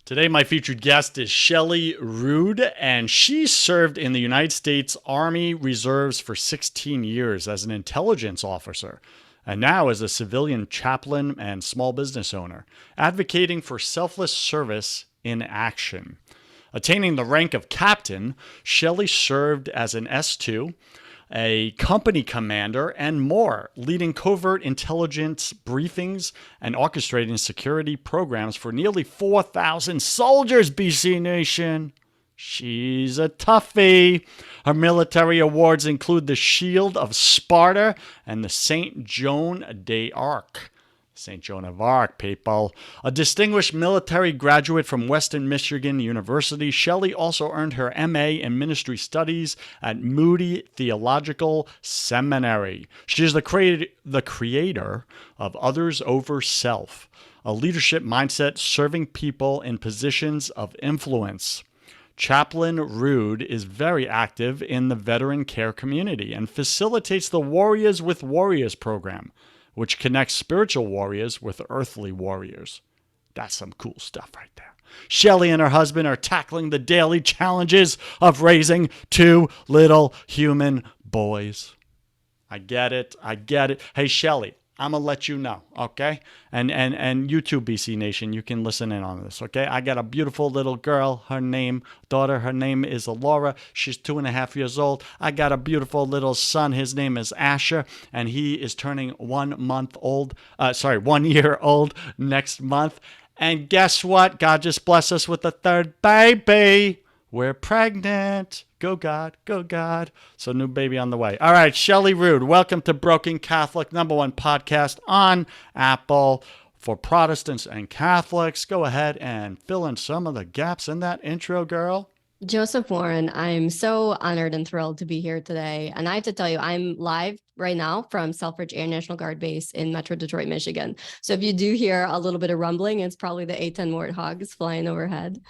Today, my featured guest is Shelly Rood, and she served in the United States Army Reserves for 16 years as an intelligence officer, and now as a civilian chaplain and small business owner, advocating for selfless service in action. Attaining the rank of captain, Shelly served as an S2, a company commander, and more, leading covert intelligence briefings and orchestrating security programs for nearly 4,000 soldiers, BC Nation. She's a toughie. Her military awards include the Shield of Sparta and the St. Joan d'Arc. St. Joan of Arc, people. A distinguished military graduate from Western Michigan University, Shelly also earned her MA in Ministry Studies at Moody Theological Seminary. She is the creator of Others Over Self, a leadership mindset serving people in positions of influence. Chaplain Rood is very active in the veteran care community and facilitates the Warriors with Warriors program, which connects spiritual warriors with earthly warriors. That's some cool stuff right there. Shelly and her husband are tackling the daily challenges of raising two little human boys. I get it. Hey, Shelly, I'm going to let you know, okay? And you too, BC Nation, you can listen in on this, okay? I got a beautiful little girl, her name is Laura. She's 2.5 years old. I got a beautiful little son. His name is Asher, and he is turning 1 year old next month. And guess what? God just blessed us with a third baby. We're pregnant. Go God, go God. So new baby on the way. All right, Shelly Rood, welcome to Broken Catholic, #1 podcast on Apple for Protestants and Catholics. Go ahead and fill in some of the gaps in that intro, girl. Joseph Warren, I'm so honored and thrilled to be here today. And I have to tell you, I'm live right now from Selfridge Air National Guard Base in Metro Detroit, Michigan. So if you do hear a little bit of rumbling, it's probably the A-10 Warthogs flying overhead.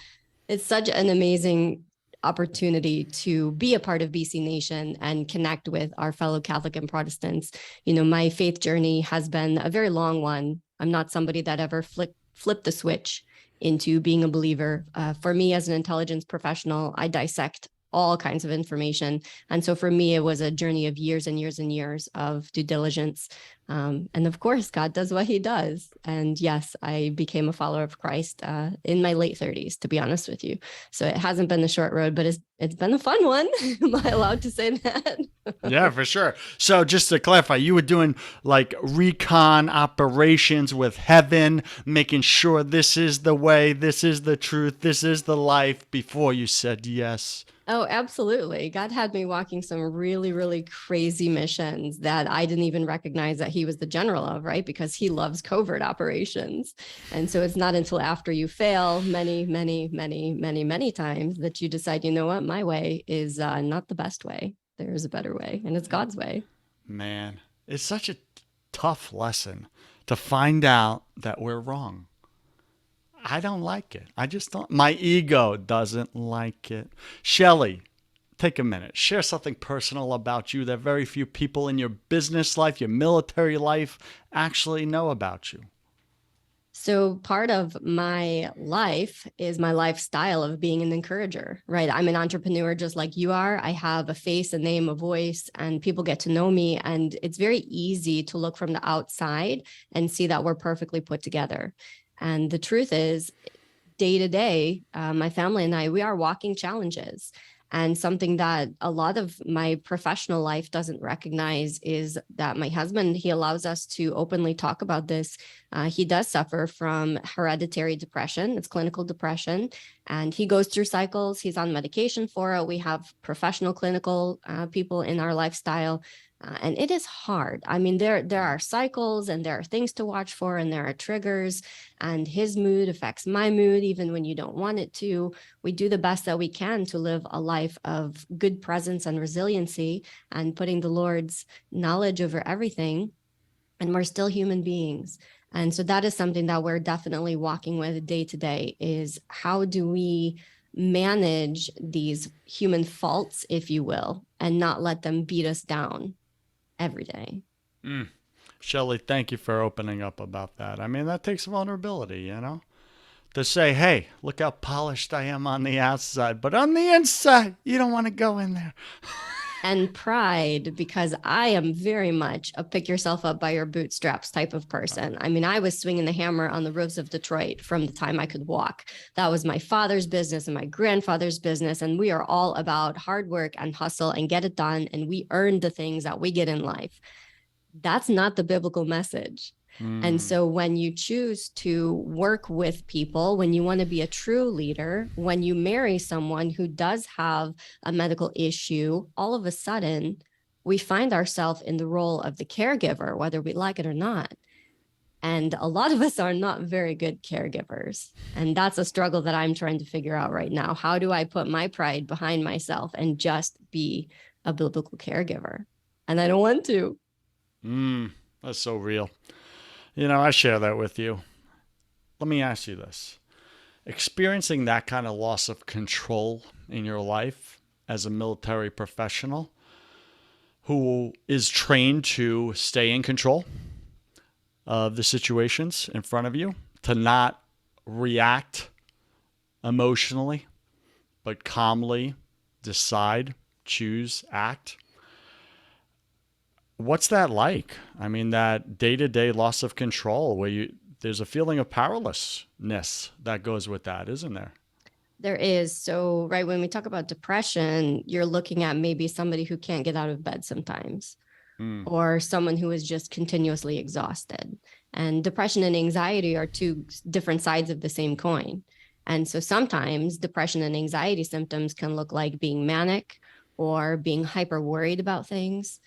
It's such an amazing opportunity to be a part of BC Nation and connect with our fellow Catholic and Protestants. You know, my faith journey has been a very long one. I'm not somebody that ever flipped the switch into being a believer. For me, as an intelligence professional, I dissect all kinds of information. And so for me, it was a journey of years and years and years of due diligence. And of course, God does what he does. And yes, I became a follower of Christ in my late 30s, to be honest with you. So it hasn't been a short road, but it's been a fun one. Am I allowed to say that? Yeah, for sure. So just to clarify, you were doing like recon operations with heaven, making sure this is the way, this is the truth, this is the life before you said yes. Oh, absolutely. God had me walking some really, really crazy missions that I didn't even recognize that he was the general of, right? Because he loves covert operations. And so it's not until after you fail many, many, many, many, many times that you decide, you know what, my way is not the best way. There's a better way, and it's God's way. Man, it's such a tough lesson to find out that we're wrong. I don't like it. I just don't. My ego doesn't like it. Shelly, take a minute. Share something personal about you that very few people in your business life, your military life, actually know about you. So part of my life is my lifestyle of being an encourager, right? I'm an entrepreneur just like you are. I have a face, a name, a voice, and people get to know me. And it's very easy to look from the outside and see that we're perfectly put together. And the truth is, day to day, my family and I, we are walking challenges. And something that a lot of my professional life doesn't recognize is that my husband, he allows us to openly talk about this. He does suffer from hereditary depression. It's clinical depression. And he goes through cycles. He's on medication for it. We have professional clinical people in our lifestyle. And it is hard. I mean, there are cycles and there are things to watch for and there are triggers, and his mood affects my mood even when you don't want it to. We do the best that we can to live a life of good presence and resiliency and putting the Lord's knowledge over everything. And we're still human beings. And so that is something that we're definitely walking with day to day, is how do we manage these human faults, if you will, and not let them beat us down every day. Shelly, thank you for opening up about that. I mean, that takes vulnerability, you know? to say, hey, look how polished I am on the outside, but on the inside, you don't want to go in there. And pride, because I am very much a pick yourself up by your bootstraps type of person. I mean, I was swinging the hammer on the roofs of Detroit from the time I could walk. That was my father's business and my grandfather's business. And we are all about hard work and hustle and get it done. And we earn the things that we get in life. That's not the biblical message. And so when you choose to work with people, when you want to be a true leader, when you marry someone who does have a medical issue, all of a sudden we find ourselves in the role of the caregiver, whether we like it or not. And a lot of us are not very good caregivers. And that's a struggle that I'm trying to figure out right now. How do I put my pride behind myself and just be a biblical caregiver? And I don't want to. That's so real. I share that with you. Let me ask you this. Experiencing that kind of loss of control in your life as a military professional who is trained to stay in control of the situations in front of you, to not react emotionally, but calmly decide, choose, act. What's that like? I mean, that day-to-day loss of control where there's a feeling of powerlessness that goes with that, isn't there? There is. So, right, when we talk about depression, you're looking at maybe somebody who can't get out of bed sometimes, or someone who is just continuously exhausted. And depression and anxiety are two different sides of the same coin. And so sometimes depression and anxiety symptoms can look like being manic or being hyper worried about things.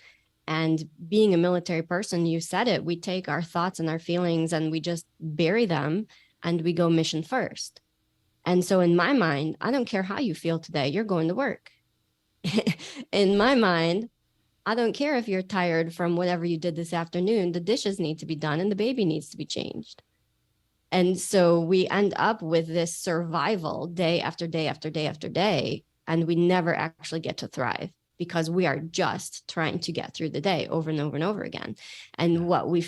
And being a military person, you said it, we take our thoughts and our feelings and we just bury them and we go mission first. And so in my mind, I don't care how you feel today, you're going to work. In my mind, I don't care if you're tired from whatever you did this afternoon, the dishes need to be done and the baby needs to be changed. And so we end up with this survival day after day after day after day, and we never actually get to thrive, because we are just trying to get through the day over and over and over again. And what we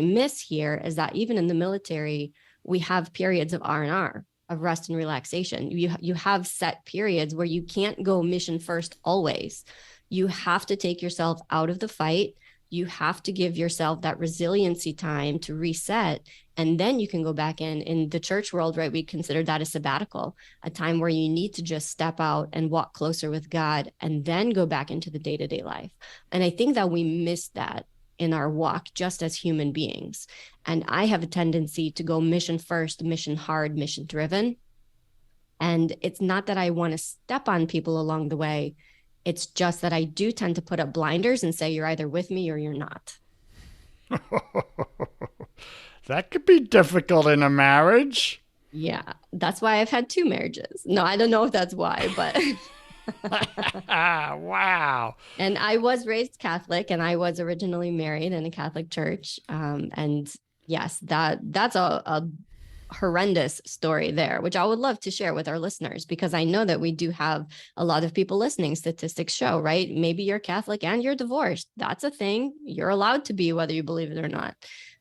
miss here is that even in the military, we have periods of R&R, of rest and relaxation. You have set periods where you can't go mission first always. You have to take yourself out of the fight. You have to give yourself that resiliency time to reset. And then you can go back in the church world, right? We consider that a sabbatical, a time where you need to just step out and walk closer with God and then go back into the day-to-day life. And I think that we miss that in our walk just as human beings. And I have a tendency to go mission first, mission hard, mission driven. And it's not that I want to step on people along the way. It's just that I do tend to put up blinders and say, you're either with me or you're not. That could be difficult in a marriage. Yeah, that's why I've had 2 marriages. No, I don't know if that's why, but Wow. And I was raised Catholic, and I was originally married in a Catholic church. And yes, that's a horrendous story there, which I would love to share with our listeners, because I know that we do have a lot of people listening. Statistics show, right? Maybe you're Catholic and you're divorced. That's a thing. You're allowed to be, whether you believe it or not.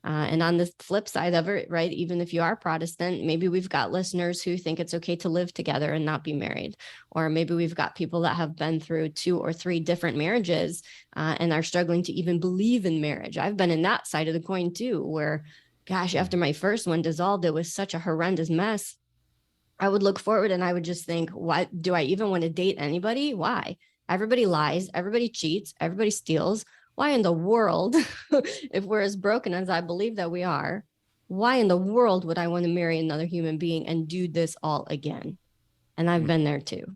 And on the flip side of it, right, even if you are Protestant, maybe we've got listeners who think it's okay to live together and not be married. Or maybe we've got people that have been through 2 or 3 different marriages and are struggling to even believe in marriage. I've been in that side of the coin too, where, gosh, after my first one dissolved, it was such a horrendous mess. I would look forward and I would just think, what do I even want to date anybody? Why? Everybody lies, everybody cheats, everybody steals. Why in the world, if we're as broken as I believe that we are, why in the world would I want to marry another human being and do this all again? And I've been there too.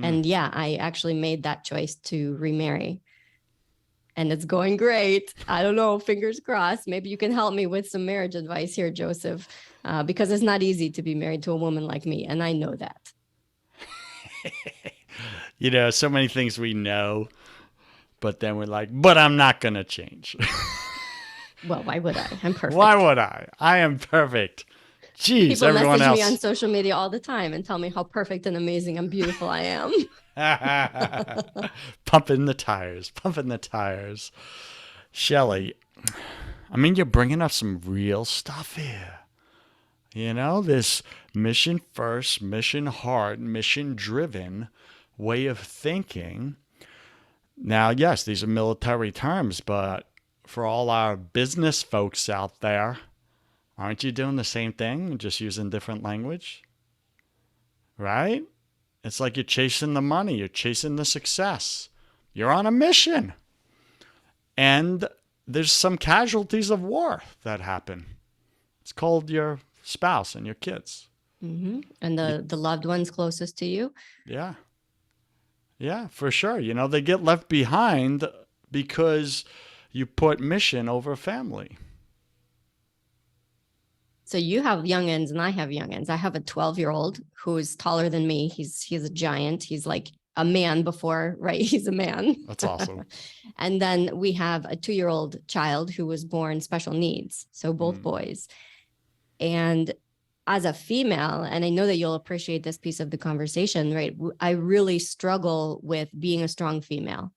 And yeah, I actually made that choice to remarry. And it's going great. I don't know, fingers crossed. Maybe you can help me with some marriage advice here, Joseph, because it's not easy to be married to a woman like me. And I know that. So many things we know. But then we're like, but I'm not going to change. Well, why would I? I'm perfect. Why would I? I am perfect. Jeez, people everyone message else. me on social media all the time and tell me how perfect and amazing and beautiful I am. Pumping the tires. Shelly, I mean, you're bringing up some real stuff here. This mission first, mission heart, mission driven way of thinking. Now, yes, these are military terms, but for all our business folks out there, aren't you doing the same thing, just using different language? Right? It's like you're chasing the money, you're chasing the success. You're on a mission. And there's some casualties of war that happen. It's called your spouse and your kids. And the loved ones closest to you. Yeah. Yeah, for sure. They get left behind because you put mission over family. So you have youngins and I have youngins. I have a 12-year-old who is taller than me. He's a giant. He's like a man before, right? He's a man. That's awesome. And then we have a 2-year-old child who was born special needs. So both boys. And as a female, and I know that you'll appreciate this piece of the conversation, right? I really struggle with being a strong female.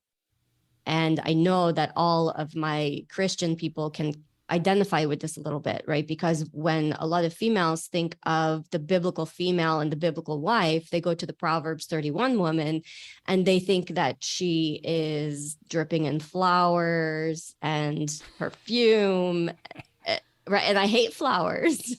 And I know that all of my Christian people can identify with this a little bit, right? Because when a lot of females think of the biblical female and the biblical wife, they go to the Proverbs 31 woman and they think that she is dripping in flowers and perfume, right? And I hate flowers.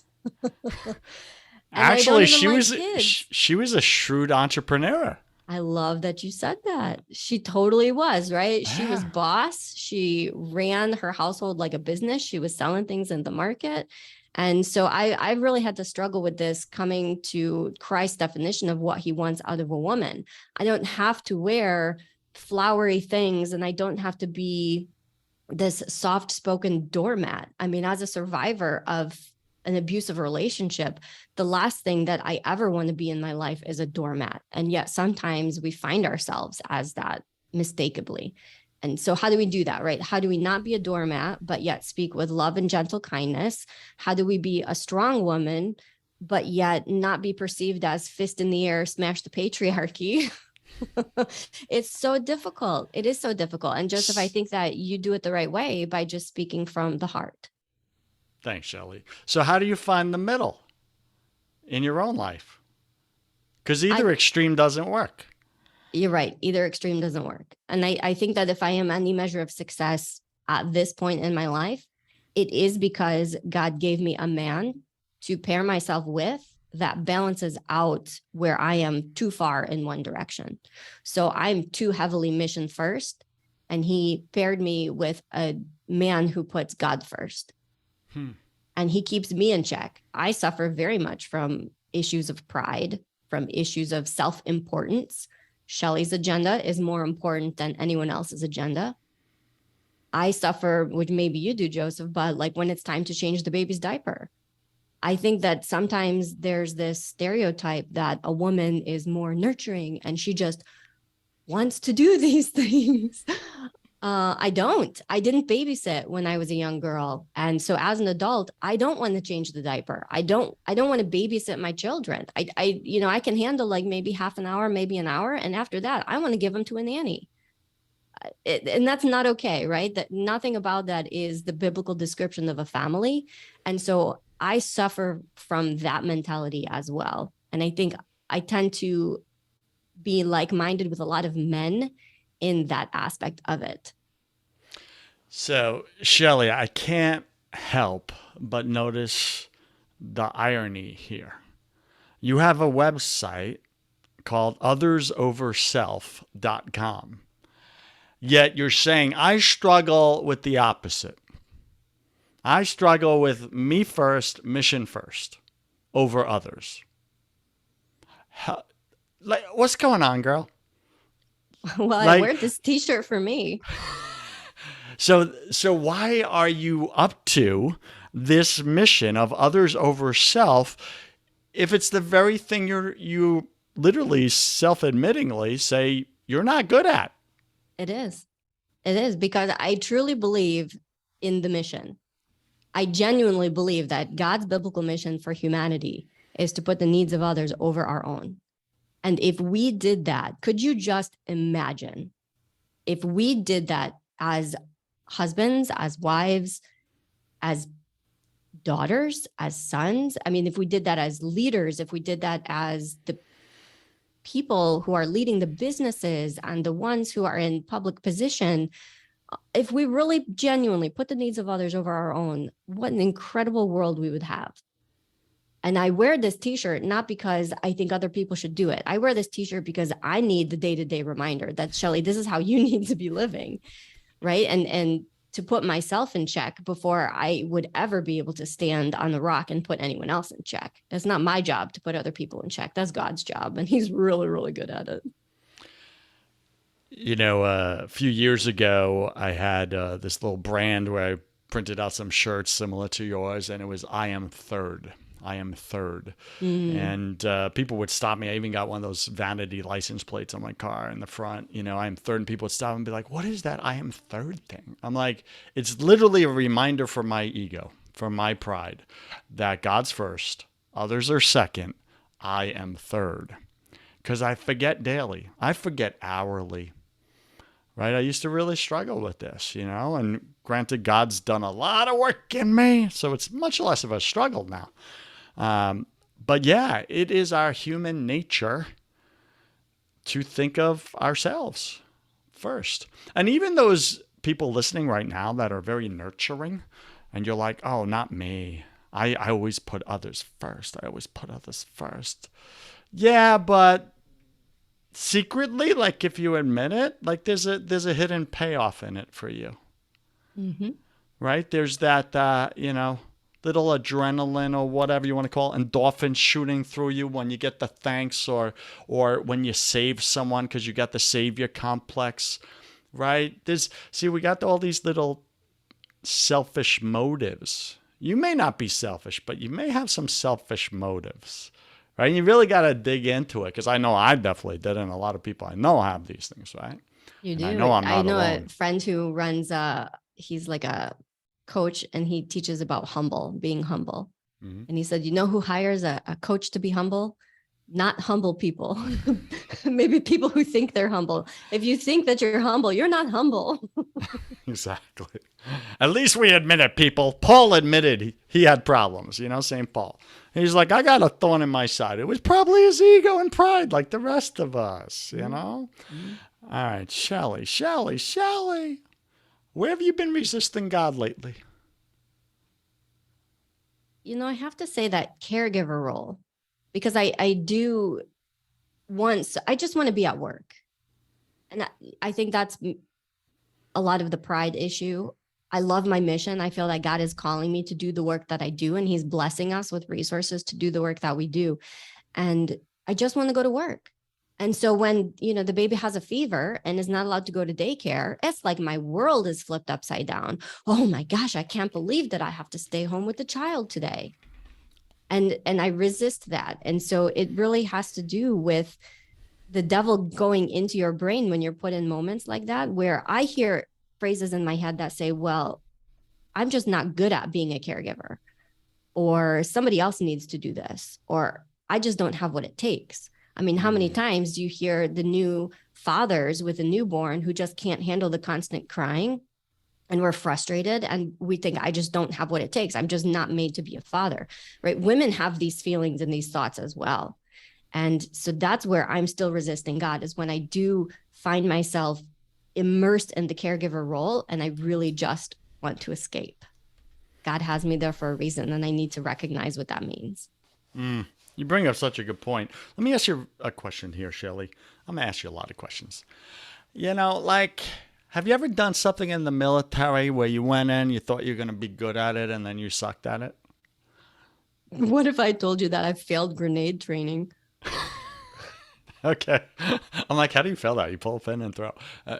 Actually, she was a shrewd entrepreneur. I love that you said that. She totally was, right? Yeah. She was boss. She ran her household like a business. She was selling things in the market. And so I really had to struggle with this coming to Christ's definition of what he wants out of a woman. I don't have to wear flowery things and I don't have to be this soft-spoken doormat. I mean, as a survivor of an abusive relationship, the last thing that I ever want to be in my life is a doormat. And yet sometimes we find ourselves as that mistakenly. And so how do we do that, right? How do we not be a doormat, but yet speak with love and gentle kindness? How do we be a strong woman, but yet not be perceived as fist in the air, smash the patriarchy? It's so difficult. It is so difficult. And Joseph, I think that you do it the right way by just speaking from the heart. Thanks, Shelly. So how do you find the middle in your own life? Because either extreme doesn't work. You're right. Either extreme doesn't work. And I think that if I am any measure of success at this point in my life, it is because God gave me a man to pair myself with that balances out where I am too far in one direction. So I'm too heavily mission first, and he paired me with a man who puts God first. And he keeps me in check. I suffer very much from issues of pride, from issues of self-importance. Shelly's agenda is more important than anyone else's agenda. I suffer, which maybe you do, Joseph, but like when it's time to change the baby's diaper. I think that sometimes there's this stereotype that a woman is more nurturing and she just wants to do these things. I didn't babysit when I was a young girl. And so as an adult, I don't want to change the diaper. I don't want to babysit my children. I can handle like maybe half an hour, maybe an hour. And after that, I want to give them to a nanny. And that's not okay, right? That nothing about that is the biblical description of a family. And so I suffer from that mentality as well. And I think I tend to be like-minded with a lot of men in that aspect of it. So, Shelly, I can't help but notice the irony here. You have a website called othersoverself.com. Yet you're saying, I struggle with the opposite. I struggle with me first, mission first, over others. What's going on, girl? Well, I wear this t-shirt for me. So why are you up to this mission of others over self if it's the very thing you literally self-admittingly say you're not good at? It is. It is, because I truly believe in the mission. I genuinely believe that God's biblical mission for humanity is to put the needs of others over our own. And if we did that, could you just imagine if we did that as husbands, as wives, as daughters, as sons. I mean, if we did that as leaders, if we did that as the people who are leading the businesses and the ones who are in public position, if we really genuinely put the needs of others over our own, what an incredible world we would have. And I wear this t-shirt not because I think other people should do it. I wear this t-shirt because I need the day-to-day reminder that, Shelly, this is how you need to be living, right? And to put myself in check before I would ever be able to stand on the rock and put anyone else in check. That's not my job to put other people in check. That's God's job. And he's really, really good at it. You know, a few years ago, I had this little brand where I printed out some shirts similar to yours, and it was "I am third." I am third. And people would stop me. I even got one of those vanity license plates on my car in the front. You know, I am third. And people would stop and be like, what is that I am third thing? I'm like, it's literally a reminder for my ego, for my pride, that God's first, others are second, I am third. Because I forget daily. I forget hourly. Right? I used to really struggle with this, you know, and granted, God's done a lot of work in me, so it's much less of a struggle now. But yeah, it is our human nature to think of ourselves first. And even those people listening right now that are very nurturing, and you're like, oh, not me. I always put others first. I always put others first. Yeah, but secretly, like if you admit it, like there's a hidden payoff in it for you. Mm-hmm. Right? There's that, little adrenaline or whatever you want to call it, endorphins shooting through you when you get the thanks or when you save someone because you got the savior complex, right? We got all these little selfish motives. You may not be selfish, but you may have some selfish motives, right? And you really got to dig into it because I know I definitely did, and a lot of people I know have these things, right? You And do. I know I'm not a alone. friend who runs he's like a coach and he teaches about being humble. Mm-hmm. And he said, you know who hires a coach to be humble? Not humble people. Maybe people who think they're humble. If you think that you're humble, you're not humble. Exactly. At least we admit it, people. Paul admitted he had problems, St. Paul. He's like, I got a thorn in my side. It was probably his ego and pride like the rest of us, Mm-hmm. All right, Shelly. Where have you been resisting God lately? I have to say that caregiver role, because I just want to be at work. And I think that's a lot of the pride issue. I love my mission. I feel that God is calling me to do the work that I do, and he's blessing us with resources to do the work that we do. And I just want to go to work. And so when, the baby has a fever and is not allowed to go to daycare, it's like my world is flipped upside down. Oh my gosh, I can't believe that I have to stay home with the child today. And I resist that. And so it really has to do with the devil going into your brain when you're put in moments like that, where I hear phrases in my head that say, well, I'm just not good at being a caregiver, or somebody else needs to do this, or I just don't have what it takes. I mean, how many times do you hear the new fathers with a newborn who just can't handle the constant crying, and we're frustrated and we think, I just don't have what it takes. I'm just not made to be a father, right? Women have these feelings and these thoughts as well. And so that's where I'm still resisting God, is when I do find myself immersed in the caregiver role and I really just want to escape. God has me there for a reason, and I need to recognize what that means. You bring up such a good point. Let me ask you a question here, Shelly. I'm going to ask you a lot of questions. Have you ever done something in the military where you went in, you thought you were going to be good at it, and then you sucked at it? What if I told you that I failed grenade training? Okay. I'm like, how do you fail that? You pull a pin and throw.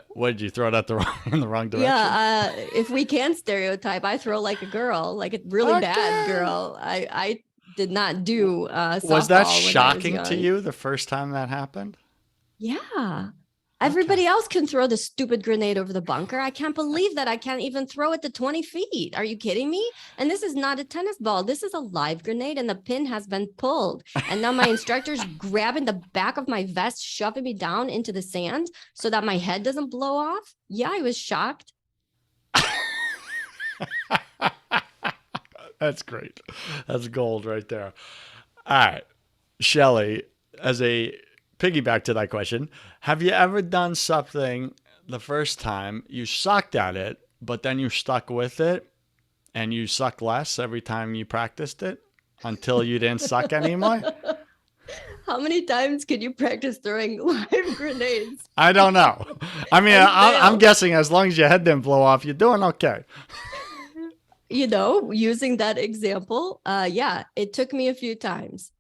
What, did you throw it in the wrong direction? Yeah, if we can stereotype, I throw like a girl, like a really bad girl. I did not do softball. Was that shocking to you the first time that happened? Yeah. Everybody else can throw the stupid grenade over the bunker. I can't believe that I can't even throw it to 20 feet. Are you kidding me? And this is not a tennis ball. This is a live grenade, and the pin has been pulled. And now my instructor's grabbing the back of my vest, shoving me down into the sand so that my head doesn't blow off. Yeah, I was shocked. That's great. That's gold right there. All right. Shelly, as a piggyback to that question, have you ever done something the first time you sucked at it, but then you stuck with it and you suck less every time you practiced it until you didn't suck anymore? How many times can you practice throwing live grenades I don't know. I mean, and I'm fail? guessing as long as your head didn't blow off, you're doing okay. Using that example, yeah, it took me a few times.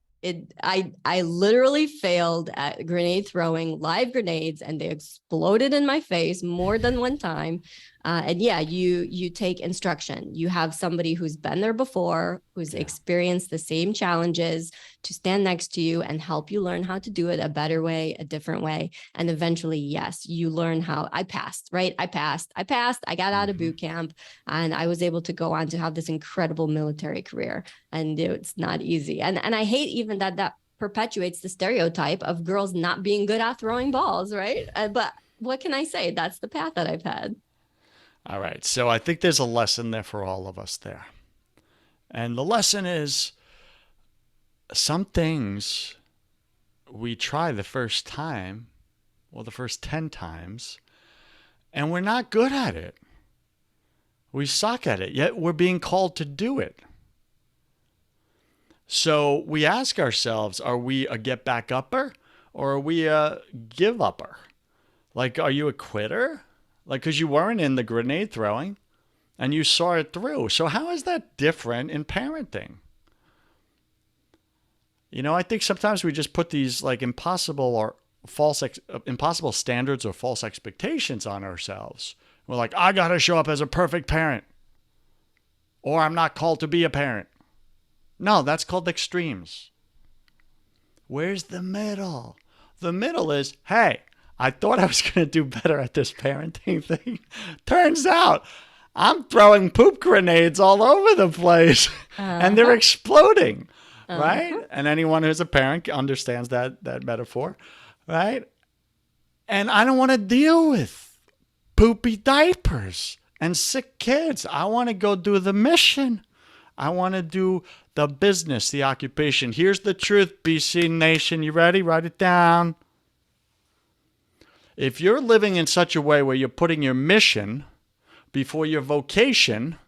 I literally failed at grenade throwing live grenades, and they exploded in my face more than one time. And yeah, you take instruction. You have somebody who's been there before, who's experienced the same challenges, to stand next to you and help you learn how to do it a better way, a different way. And eventually, yes, you learn how. I passed, right? I passed. I got out of boot camp, and I was able to go on to have this incredible military career. And it's not easy. And I hate even that perpetuates the stereotype of girls not being good at throwing balls, right? But what can I say? That's the path that I've had. All right. So I think there's a lesson there for all of us there. And the lesson is some things we try the first time, well, the first 10 times, and we're not good at it. We suck at it, yet we're being called to do it. So we ask ourselves, are we a get back upper or are we a give upper? Like, are you a quitter? Like, because you weren't in the grenade throwing and you saw it through. So, how is that different in parenting? I think sometimes we just put these like impossible or impossible standards or false expectations on ourselves. We're like, I got to show up as a perfect parent, or I'm not called to be a parent. No, that's called extremes. Where's the middle? The middle is, hey, I thought I was going to do better at this parenting thing. Turns out I'm throwing poop grenades all over the place and they're exploding, right? And anyone who's a parent understands that metaphor, right? And I don't want to deal with poopy diapers and sick kids. I want to go do the mission. I want to do the business, the occupation. Here's the truth, BC Nation. You ready? Write it down. If you're living in such a way where you're putting your mission before your vocation,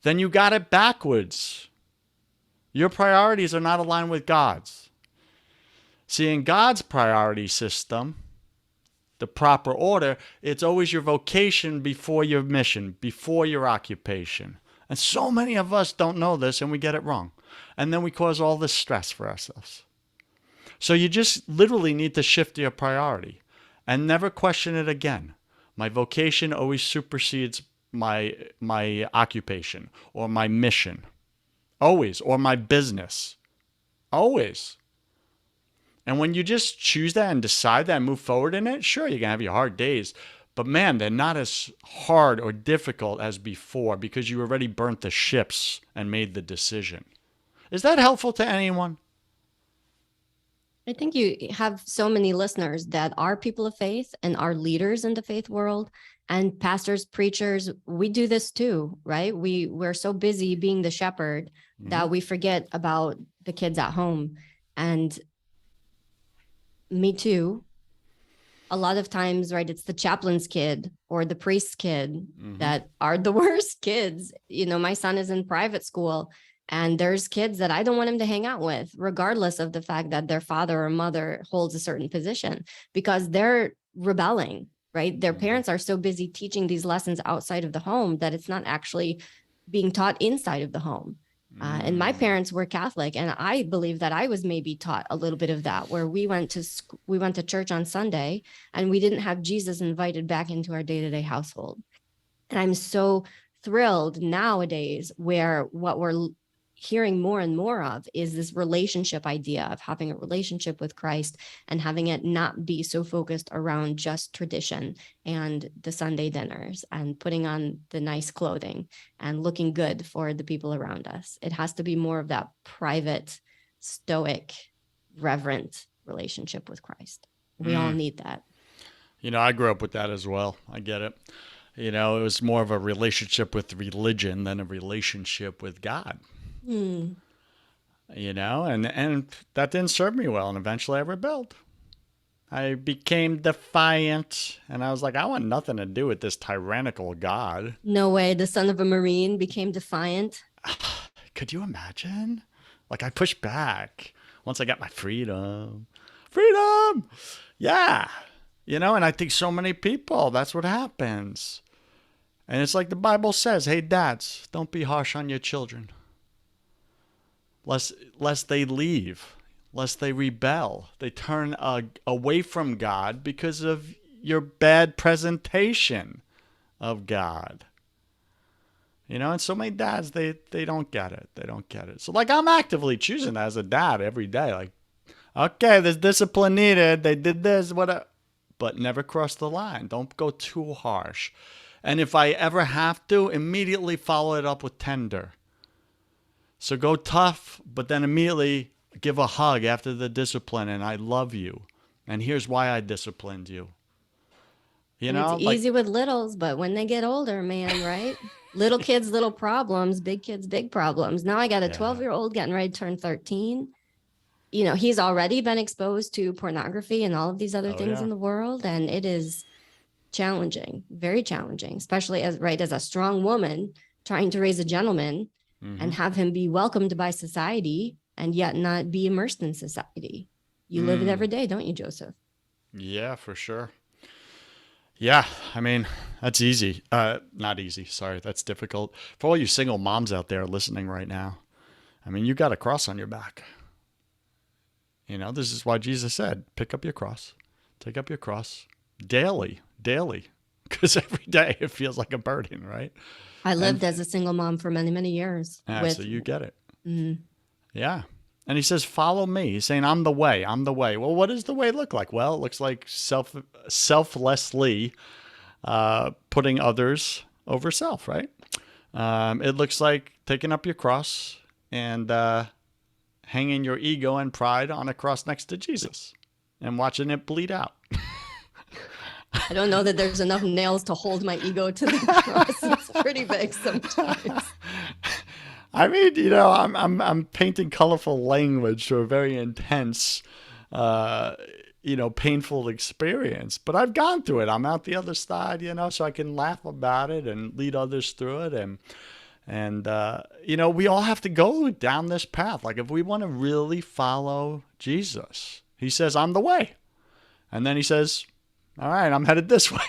then you got it backwards. Your priorities are not aligned with God's. See, in God's priority system, the proper order, it's always your vocation before your mission, before your occupation. And so many of us don't know this and we get it wrong. And then we cause all this stress for ourselves. So you just literally need to shift your priority and never question it again. My vocation always supersedes my occupation or my mission. Always. Or my business. Always. And when you just choose that and decide that and move forward in it, sure, you're going to have your hard days. But man, they're not as hard or difficult as before because you already burnt the ships and made the decision. Is that helpful to anyone? I think you have so many listeners that are people of faith and are leaders in the faith world, and pastors, preachers. We do this too, right? We're so busy being the shepherd that we forget about the kids at home. And me too. A lot of times, right, it's the chaplain's kid or the priest's kid that are the worst kids. My son is in private school, and there's kids that I don't want him to hang out with, regardless of the fact that their father or mother holds a certain position, because they're rebelling, right? Their parents are so busy teaching these lessons outside of the home that it's not actually being taught inside of the home. And my parents were Catholic, and I believe that I was maybe taught a little bit of that, where we went to church on Sunday, and we didn't have Jesus invited back into our day-to-day household. And I'm so thrilled nowadays where what we're hearing more and more of is this relationship idea of having a relationship with Christ and having it not be so focused around just tradition and the Sunday dinners and putting on the nice clothing and looking good for the people around us. It has to be more of that private, stoic, reverent relationship with Christ. We all need that. I grew up with that as well. I get it. You know, it was more of a relationship with religion than a relationship with God. Hmm. You know, and that didn't serve me well, and eventually I rebelled. I became defiant, and I was like, I want nothing to do with this tyrannical God. No way. The son of a Marine became defiant. Could you imagine? Like, I pushed back once I got my freedom. Freedom! Yeah. You know, and I think so many people, that's what happens. And it's like the Bible says, hey, dads, don't be harsh on your children, lest they leave, lest they rebel. They turn away from God because of your bad presentation of God. You know, and so many dads, they don't get it. They don't get it. So, like, I'm actively choosing that as a dad every day. Like, okay, there's discipline needed. They did this, whatever. But never cross the line. Don't go too harsh. And if I ever have to, immediately follow it up with tender. So go tough, but then immediately give a hug after the discipline and I love you. And here's why I disciplined you. You And know, it's like, easy with littles, but when they get older, man, right? Little kids, little problems, big kids, big problems. Now I got a yeah. 12-year-old getting ready to turn 13. You know, he's already been exposed to pornography and all of these other Oh, things yeah. in the world. And it is challenging, very challenging, especially as a strong woman trying to raise a gentleman and have him be welcomed by society and yet not be immersed in society. You live it every day, don't you, Joseph? Yeah, for sure. Yeah, I mean, that's easy. Not easy. Sorry, that's difficult. For all you single moms out there listening right now, I mean, you got a cross on your back. You know, this is why Jesus said, pick up your cross, take up your cross daily, daily, because every day it feels like a burden, right? I And lived as a single mom for many, many years so with, you get it. mm, Yeah. And he says, follow me. He's saying, I'm the way. I'm the way. Well, what does the way look like? Well, it looks like selflessly putting others over self, right? It looks like taking up your cross and hanging your ego and pride on a cross next to Jesus and watching it bleed out. I don't know that there's enough nails to hold my ego to the cross. It's pretty big sometimes. I mean, you know, I'm painting colorful language to a very intense, uh, you know, painful experience. But I've gone through it. I'm out the other side, you know, so I can laugh about it and lead others through it. And you know, we all have to go down this path. Like, if we want to really follow Jesus, he says, I'm the way. And then he says, all right, I'm headed this way.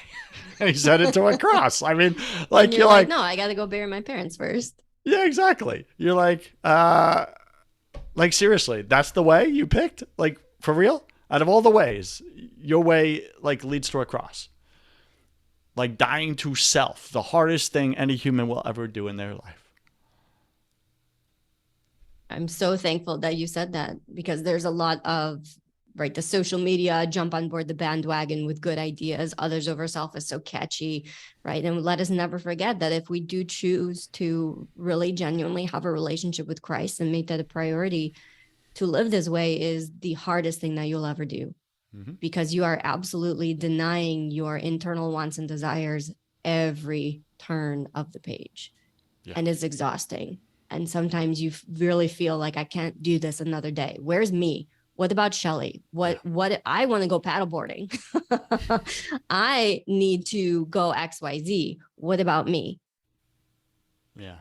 And he's headed to a cross. I mean, like, And you're like, no, I got to go bury my parents first. yeah, exactly. You're like, seriously, that's the way you picked? Like, for real? Out of all the ways, your way, like, leads to a cross. Like dying to self, the hardest thing any human will ever do in their life. I'm so thankful that you said that, because there's a lot of, right, the social media jump on board the bandwagon with good ideas. Others over self is so catchy, right? And let us never forget that if we do choose to really genuinely have a relationship with Christ and make that a priority, to live this way is the hardest thing that you'll ever do. Because you are absolutely denying your internal wants and desires every turn of the page. Yeah. And it's exhausting. And sometimes you really feel like, I can't do this another day. Where's me? What about Shelly? What I want to go paddleboarding. I need to go XYZ. What about me? Yeah.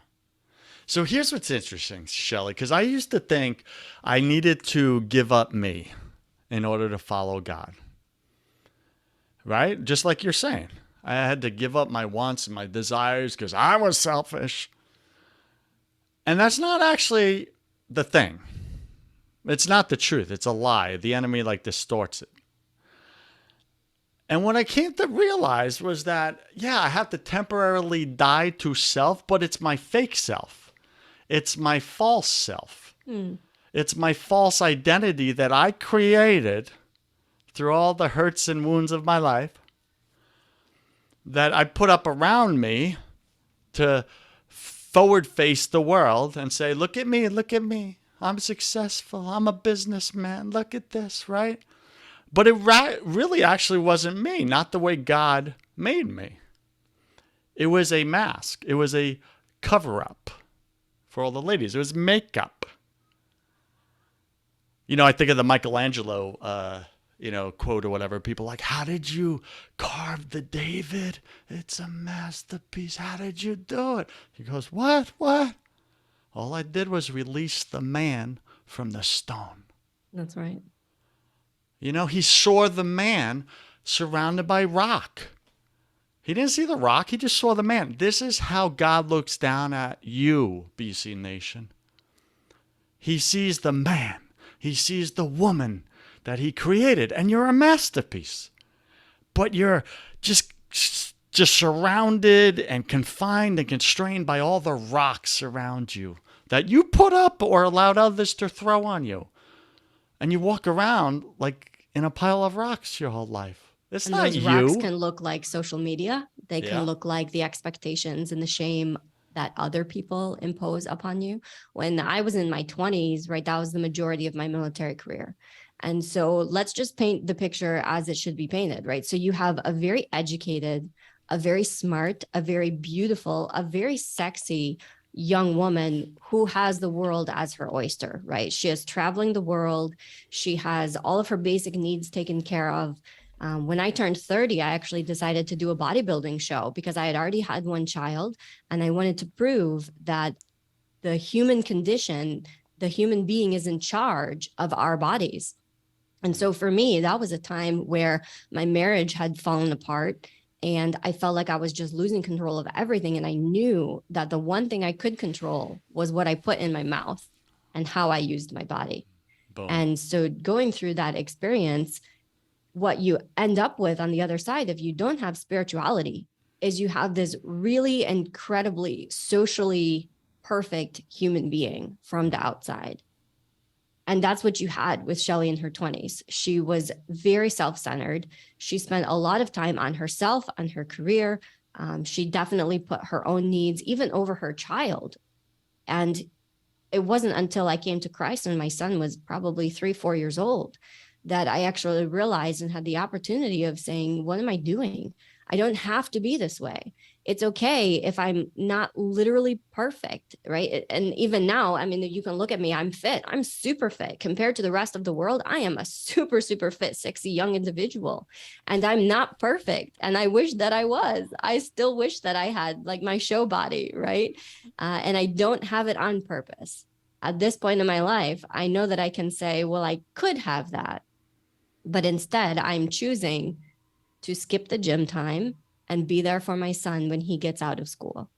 So here's what's interesting, Shelly, because I used to think I needed to give up me in order to follow God. Right? Just like you're saying. I had to give up my wants and my desires because I was selfish. And that's not actually the thing. It's not the truth. It's a lie. The enemy like distorts it. And what I came to realize was that, yeah, I have to temporarily die to self, but it's my fake self. It's my false self. It's my false identity that I created through all the hurts and wounds of my life that I put up around me to forward face the world and say, look at me, look at me. I'm successful. I'm a businessman. Look at this, right? But it really actually wasn't me, not the way God made me. It was a mask. It was a cover up for all the ladies. It was makeup. I think of the Michelangelo, quote or whatever. People like, how did you carve the David? It's a masterpiece. How did you do it? He goes, what? All I did was release the man from the stone. That's right. He saw the man surrounded by rock. He didn't see the rock. He just saw the man. This is how God looks down at you, BC Nation. He sees the man. He sees the woman that he created, and you're a masterpiece. But you're just surrounded and confined and constrained by all the rocks around you that you put up or allowed others to throw on you. And you walk around like in a pile of rocks your whole life. It's not you. Those rocks can look like social media. They can Yeah. look like the expectations and the shame that other people impose upon you. When I was in my 20s, right, that was the majority of my military career. And so let's just paint the picture as it should be painted, right? So you have a very educated, a very smart, a very beautiful, a very sexy young woman who has the world as her oyster, right? She is traveling the world. She has all of her basic needs taken care of. When I turned 30, I actually decided to do a bodybuilding show because I had already had one child, and I wanted to prove that the human condition, the human being is in charge of our bodies. And so for me, that was a time where my marriage had fallen apart and I felt like I was just losing control of everything. And I knew that the one thing I could control was what I put in my mouth and how I used my body. Boom. And so going through that experience, what you end up with on the other side, if you don't have spirituality, is you have this really incredibly socially perfect human being from the outside. And that's what you had with Shelly in her 20s. She was very self-centered. She spent a lot of time on herself, on her career. She definitely put her own needs even over her child. And it wasn't until I came to Christ and my son was probably 3-4 years old that I actually realized and had the opportunity of saying, what am I doing? I don't have to be this way. It's okay if I'm not literally perfect, right? And even now, I mean, you can look at me, I'm fit. I'm super fit compared to the rest of the world. I am a super, super fit, sexy young individual. And I'm not perfect. And I wish that I was. I still wish that I had like my show body, right? And I don't have it on purpose. At this point in my life, I know that I can say, well, I could have that. But instead, I'm choosing to skip the gym time and be there for my son when he gets out of school.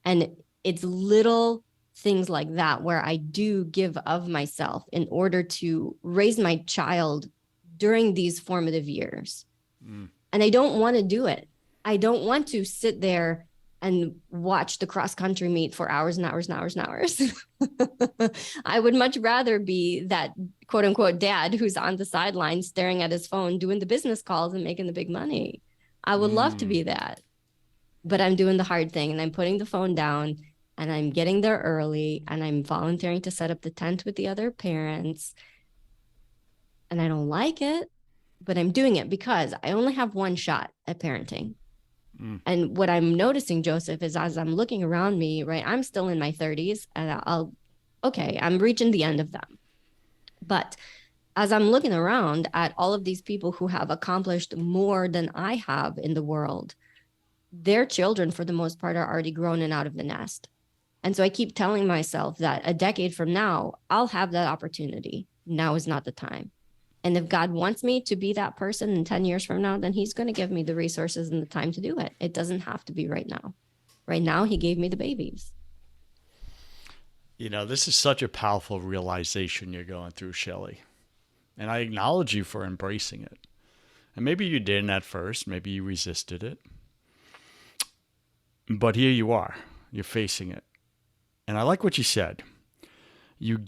And it's little things like that where I do give of myself in order to raise my child during these formative years. And I don't want to do it. I don't want to sit there and watch the cross country meet for hours and hours and hours and hours. I would much rather be that quote unquote dad who's on the sidelines staring at his phone, doing the business calls and making the big money. I would love to be that, but I'm doing the hard thing and I'm putting the phone down and I'm getting there early and I'm volunteering to set up the tent with the other parents. And I don't like it, but I'm doing it because I only have one shot at parenting. And what I'm noticing, Joseph, is as I'm looking around me, right, I'm still in my 30s and I'm reaching the end of them. But as I'm looking around at all of these people who have accomplished more than I have in the world, their children, for the most part, are already grown and out of the nest. And so I keep telling myself that a decade from now, I'll have that opportunity. Now is not the time. And if God wants me to be that person in 10 years from now, then he's going to give me the resources and the time to do it. It doesn't have to be right now. Right now, he gave me the babies. This is such a powerful realization you're going through, Shelly. And I acknowledge you for embracing it. And maybe you didn't at first. Maybe you resisted it. But here you are. You're facing it. And I like what you said. You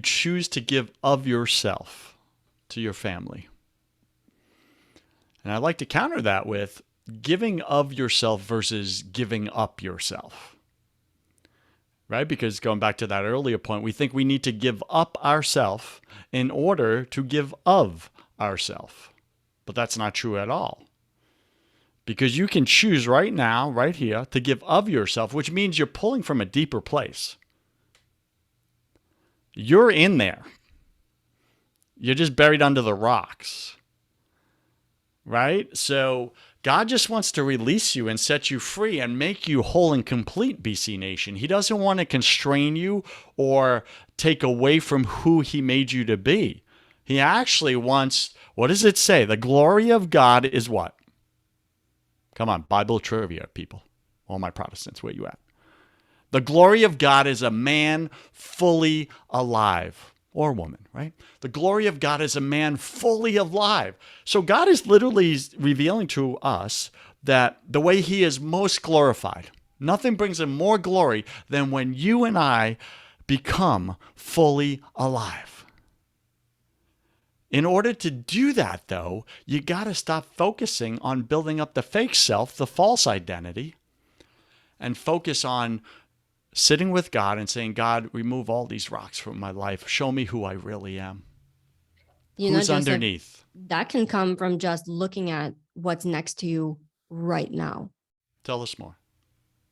choose to give of yourself to your family. And I'd like to counter that with giving of yourself versus giving up yourself. Right? Because going back to that earlier point, we think we need to give up ourself in order to give of ourself. But that's not true at all. Because you can choose right now, right here, to give of yourself, which means you're pulling from a deeper place. You're in there. You're just buried under the rocks. Right? So God just wants to release you and set you free and make you whole and complete, BC Nation. He doesn't want to constrain you or take away from who he made you to be. He actually wants, what does it say? The glory of God is what? Come on, Bible trivia, people. All my Protestants, where you at? The glory of God is a man fully alive. Or woman, right? The glory of God is a man fully alive. So God is literally revealing to us that the way he is most glorified, nothing brings him more glory than when you and I become fully alive. In order to do that, though, you got to stop focusing on building up the fake self, the false identity, and focus on sitting with God and saying, God, remove all these rocks from my life. Show me who I really am. Who's Joseph, underneath? that can come from just looking at what's next to you right now. Tell us more.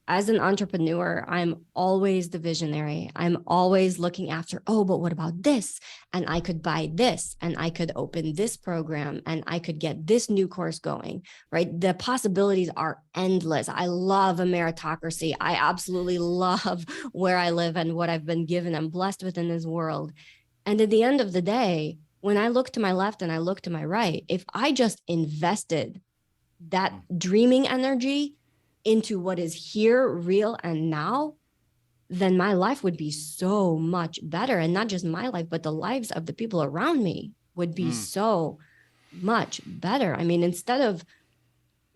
As an entrepreneur, I'm always the visionary. I'm always looking after, oh, but what about this? And I could buy this, and I could open this program, and I could get this new course going, right? The possibilities are endless. I love a meritocracy. I absolutely love where I live and what I've been given. I'm blessed within this world. And at the end of the day, when I look to my left and I look to my right, if I just invested that dreaming energy into what is here, real, and now, then my life would be so much better. And not just my life, but the lives of the people around me would be so much better. I mean, instead of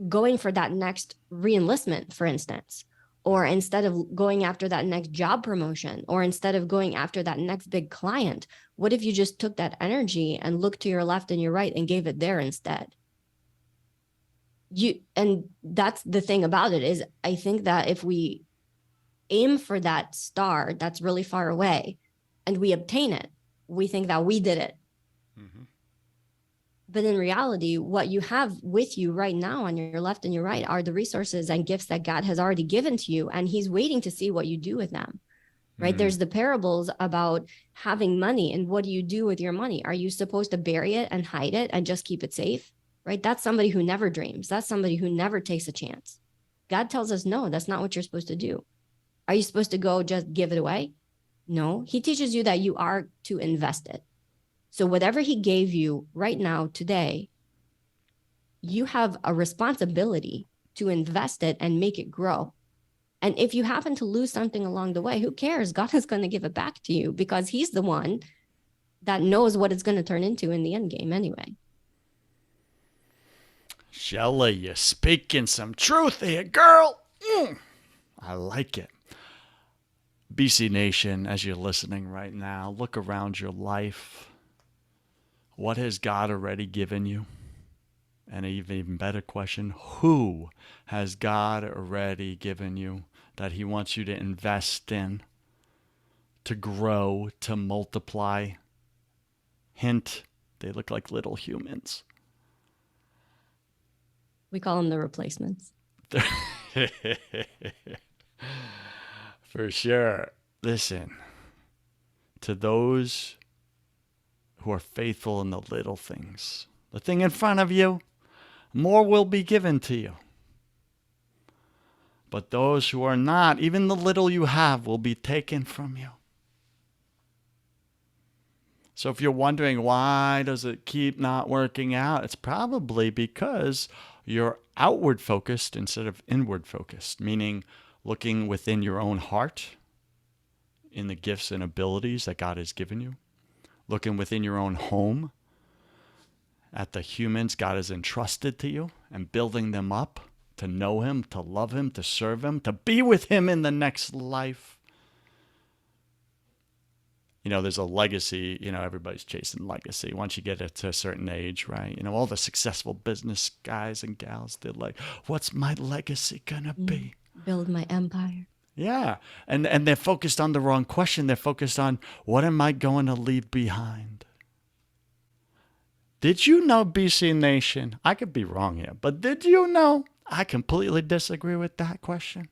going for that next reenlistment, for instance, or instead of going after that next job promotion, or instead of going after that next big client, what if you just took that energy and looked to your left and your right and gave it there instead? And that's the thing about it, is I think that if we aim for that star that's really far away and we obtain it, we think that we did it. Mm-hmm. But in reality, what you have with you right now on your left and your right are the resources and gifts that God has already given to you, and he's waiting to see what you do with them. Right? There's the parables about having money, and what do you do with your money? Are you supposed to bury it and hide it and just keep it safe? Right? That's somebody who never dreams. That's somebody who never takes a chance. God tells us, no, that's not what you're supposed to do. Are you supposed to go just give it away? No, he teaches you that you are to invest it. So whatever he gave you right now, today, you have a responsibility to invest it and make it grow. And if you happen to lose something along the way, who cares? God is going to give it back to you, because he's the one that knows what it's going to turn into in the end game anyway. Shelly, you're speaking some truth here, girl. I like it. BC Nation, as you're listening right now, look around your life. What has God already given you? And an even better question, who has God already given you that he wants you to invest in, to grow, to multiply? Hint, they look like little humans. We call them the replacements. For sure. Listen, to those who are faithful in the little things, the thing in front of you, more will be given to you. But those who are not, even the little you have will be taken from you. So if you're wondering why does it keep not working out, it's probably because you're outward focused instead of inward focused, meaning looking within your own heart in the gifts and abilities that God has given you, looking within your own home at the humans God has entrusted to you and building them up to know him, to love him, to serve him, to be with him in the next life. You know, there's a legacy, everybody's chasing legacy once you get it to a certain age, right? All the successful business guys and gals, they're like, what's my legacy gonna be? Build my empire. Yeah. And they're focused on the wrong question. They're focused on, what am I going to leave behind? Did you know, BC Nation? I could be wrong here, but did you know? I completely disagree with that question.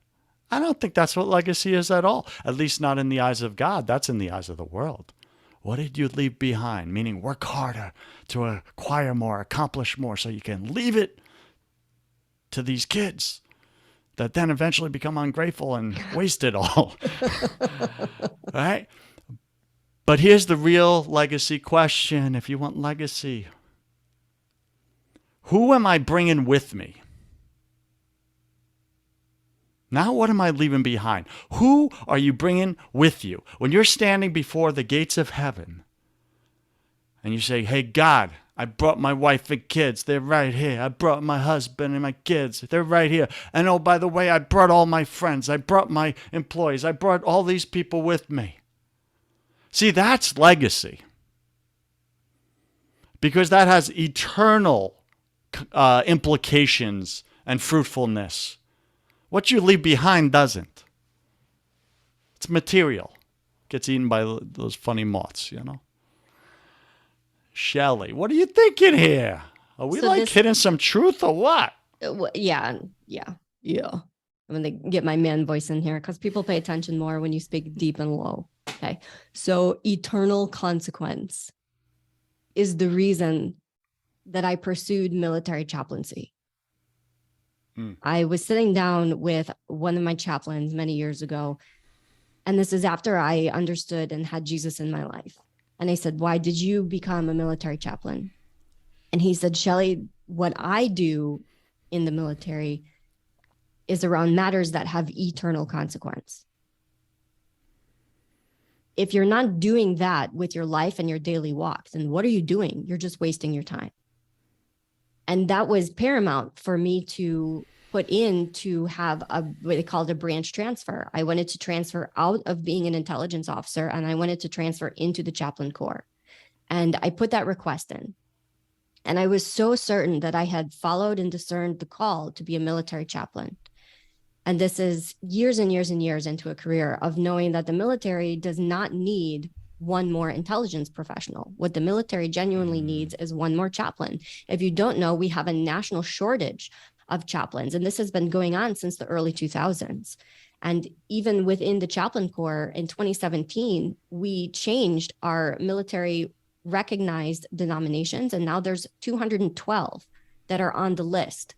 I don't think that's what legacy is at all. At least not in the eyes of God. That's in the eyes of the world. What did you leave behind? Meaning work harder to acquire more, accomplish more so you can leave it to these kids that then eventually become ungrateful and waste it all. Right? But here's the real legacy question. If you want legacy, who am I bringing with me? Now, what am I leaving behind? Who are you bringing with you? When you're standing before the gates of heaven and you say, hey, God, I brought my wife and kids. They're right here. I brought my husband and my kids. They're right here. And oh, by the way, I brought all my friends. I brought my employees. I brought all these people with me. See, that's legacy. Because that has eternal implications and fruitfulness. What you leave behind doesn't. It's material. Gets eaten by those funny moths, you know. Shelly, what are you thinking here? Are we hitting some truth or what? Yeah. I'm going to get my man voice in here because people pay attention more when you speak deep and low. Okay. So eternal consequence is the reason that I pursued military chaplaincy. I was sitting down with one of my chaplains many years ago, and this is after I understood and had Jesus in my life. And I said, why did you become a military chaplain? And he said, Shelly, what I do in the military is around matters that have eternal consequence. If you're not doing that with your life and your daily walk, then what are you doing? You're just wasting your time. And that was paramount for me to put in to have what they called a branch transfer. I wanted to transfer out of being an intelligence officer and I wanted to transfer into the chaplain corps. And I put that request in. And I was so certain that I had followed and discerned the call to be a military chaplain. And this is years and years and years into a career of knowing that the military does not need one more intelligence professional. What the military genuinely needs is one more chaplain. If you don't know, we have a national shortage of chaplains, and this has been going on since the early 2000s. And even within the chaplain corps in 2017, we changed our military recognized denominations, and now there's 212 that are on the list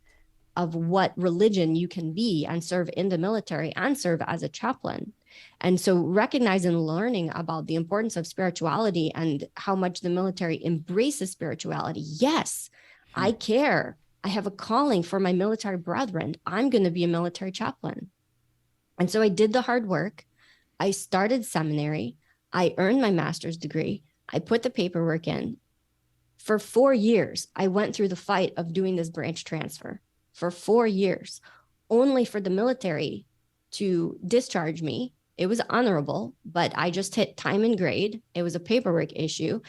of what religion you can be and serve in the military and serve as a chaplain. And so recognizing and learning about the importance of spirituality and how much the military embraces spirituality. Yes, I care. I have a calling for my military brethren. I'm going to be a military chaplain. And so I did the hard work. I started seminary. I earned my master's degree. I put the paperwork in. For 4 years, I went through the fight of doing this branch transfer. For 4 years, only for the military to discharge me. It was honorable, but I just hit time and grade. It was a paperwork issue.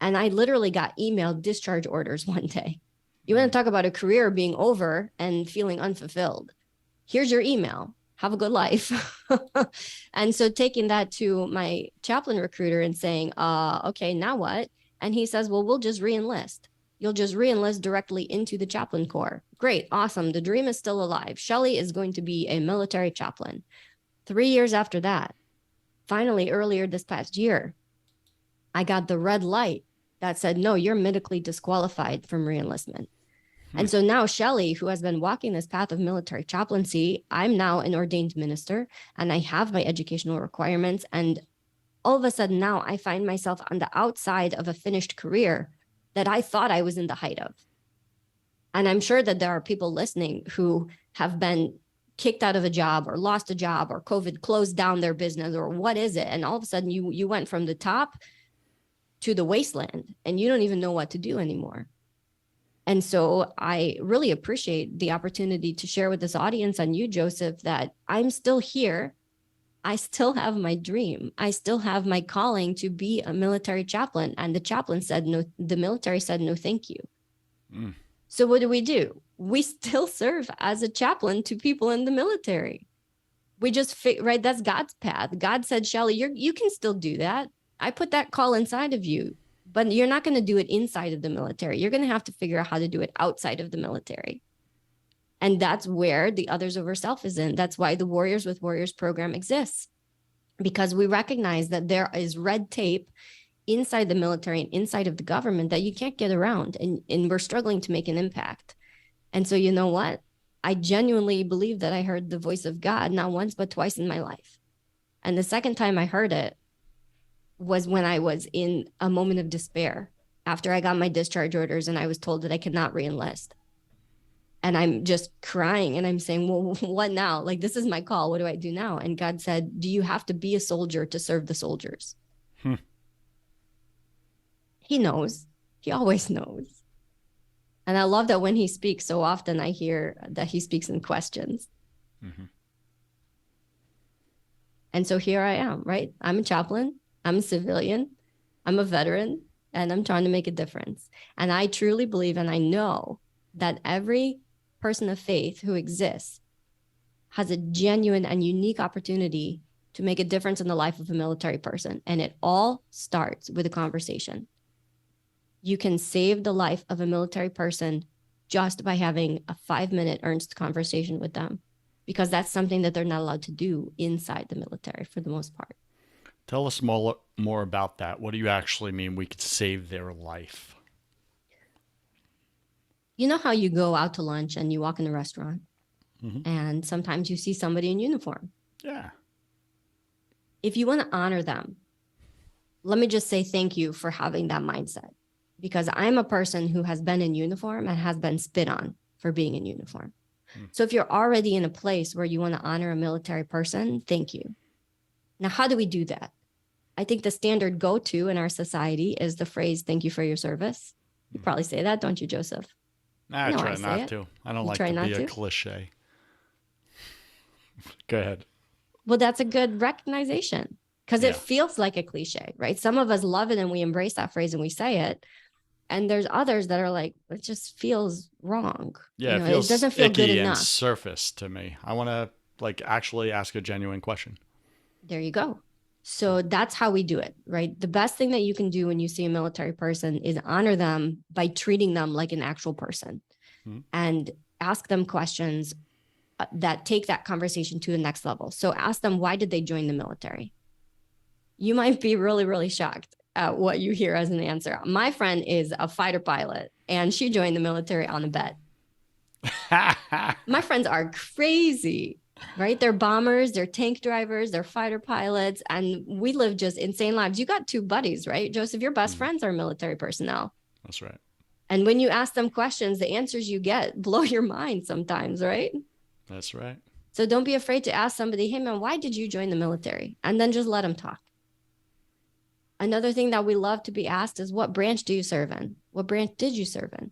And I literally got emailed discharge orders one day. You want to talk about a career being over and feeling unfulfilled. Here's your email. Have a good life. And so taking that to my chaplain recruiter and saying, okay, now what? And he says, well, we'll just re-enlist. You'll just re-enlist directly into the chaplain corps. Great. Awesome. The dream is still alive. Shelly is going to be a military chaplain. 3 years after that, finally, earlier this past year, I got the red light that said, no, you're medically disqualified from reenlistment. And so now Shelly, who has been walking this path of military chaplaincy, I'm now an ordained minister and I have my educational requirements. And all of a sudden now I find myself on the outside of a finished career that I thought I was in the height of. And I'm sure that there are people listening who have been kicked out of a job or lost a job or COVID closed down their business or what is it? And all of a sudden you went from the top to the wasteland and you don't even know what to do anymore. And so I really appreciate the opportunity to share with this audience and you, Joseph, that I'm still here. I still have my dream. I still have my calling to be a military chaplain. And the chaplain said no, the military said no, thank you. So what do? We still serve as a chaplain to people in the military. We just, right, that's God's path. God said, Shelly, you can still do that. I put that call inside of you, but you're not going to do it inside of the military. You're going to have to figure out how to do it outside of the military. And that's where the others over self is in. That's why the Warriors with Warriors program exists, because we recognize that there is red tape inside the military and inside of the government that you can't get around. And we're struggling to make an impact. And so, you know what? I genuinely believe that I heard the voice of God not once, but twice in my life. And the second time I heard it was when I was in a moment of despair after I got my discharge orders and I was told that I could not reenlist. And I'm just crying and I'm saying, well, what now? Like, this is my call. What do I do now? And God said, do you have to be a soldier to serve the soldiers? He knows. He always knows. And I love that when he speaks, so often I hear that he speaks in questions. Mm-hmm. And so here I am, right? I'm a chaplain. I'm a civilian. I'm a veteran, and I'm trying to make a difference. And I truly believe, and I know that every person of faith who exists has a genuine and unique opportunity to make a difference in the life of a military person. And it all starts with a conversation. You can save the life of a military person just by having a 5-minute earnest conversation with them, because that's something that they're not allowed to do inside the military for the most part. Tell us more about that. What do you actually mean we could save their life? You know how you go out to lunch and you walk in a restaurant, mm-hmm. and sometimes you see somebody in uniform. Yeah. If you want to honor them, let me just say thank you for having that mindset, because I'm a person who has been in uniform and has been spit on for being in uniform. So if you're already in a place where you want to honor a military person, thank you. Now, how do we do that? I think the standard go-to in our society is the phrase, thank you for your service. You probably say that, don't you, Joseph? I try not to. I don't like to be a cliche. Go ahead. Well, that's a good recognition, because it feels like a cliche, right? Some of us love it and we embrace that phrase and we say it. And there's others that are like, it just feels wrong. Yeah, it doesn't feel good enough. And surface to me. I want to actually ask a genuine question. There you go. So that's how we do it, right? The best thing that you can do when you see a military person is honor them by treating them like an actual person, and ask them questions that take that conversation to the next level. So ask them, why did they join the military? You might be really, really shocked at what you hear as an answer. My friend is a fighter pilot, and she joined the military on a bet. My friends are crazy, right? They're bombers, they're tank drivers, they're fighter pilots, and we live just insane lives. You got 2 buddies, right? Joseph, your best friends are military personnel. That's right. And when you ask them questions, the answers you get blow your mind sometimes, right? That's right. So don't be afraid to ask somebody, hey man, why did you join the military? And then just let them talk. Another thing that we love to be asked is, what branch do you serve in? What branch did you serve in?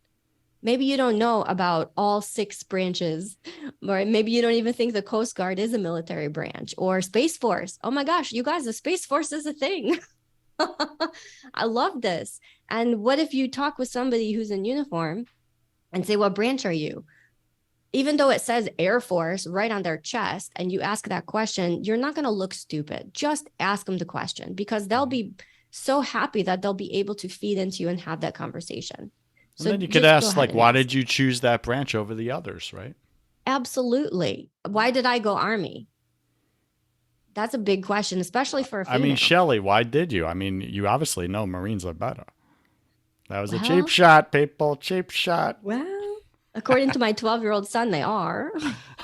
Maybe you don't know about all 6 branches, or maybe you don't even think the Coast Guard is a military branch, or Space Force. Oh my gosh, you guys, the Space Force is a thing. I love this. And what if you talk with somebody who's in uniform and say, what branch are you? Even though it says Air Force right on their chest, and you ask that question, you're not going to look stupid. Just ask them the question, because they'll be so happy that they'll be able to feed into you and have that conversation. So and then you could ask, like, why did you choose that branch over the others, right? Absolutely. Why did I go Army? That's a big question, especially for a female. I mean, Shelly, why did you? I mean, you obviously know Marines are better. That was a cheap shot, people. Cheap shot. Well, according to my 12-year-old son, they are.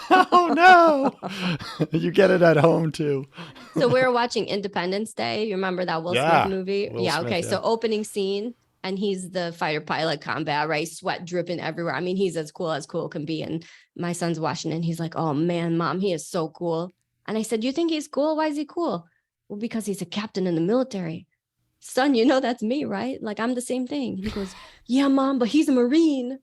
Oh, no. You get it at home, too. So we were watching Independence Day. You remember that Will Smith movie? Will Smith, okay. So opening scene, and he's the fighter pilot combat, right? Sweat dripping everywhere. I mean, he's as cool can be. And my son's watching it, and he's like, oh, man, Mom, he is so cool. And I said, you think he's cool? Why is he cool? Well, because he's a captain in the military. Son, you know that's me, right? Like, I'm the same thing. He goes, yeah, Mom, but he's a Marine.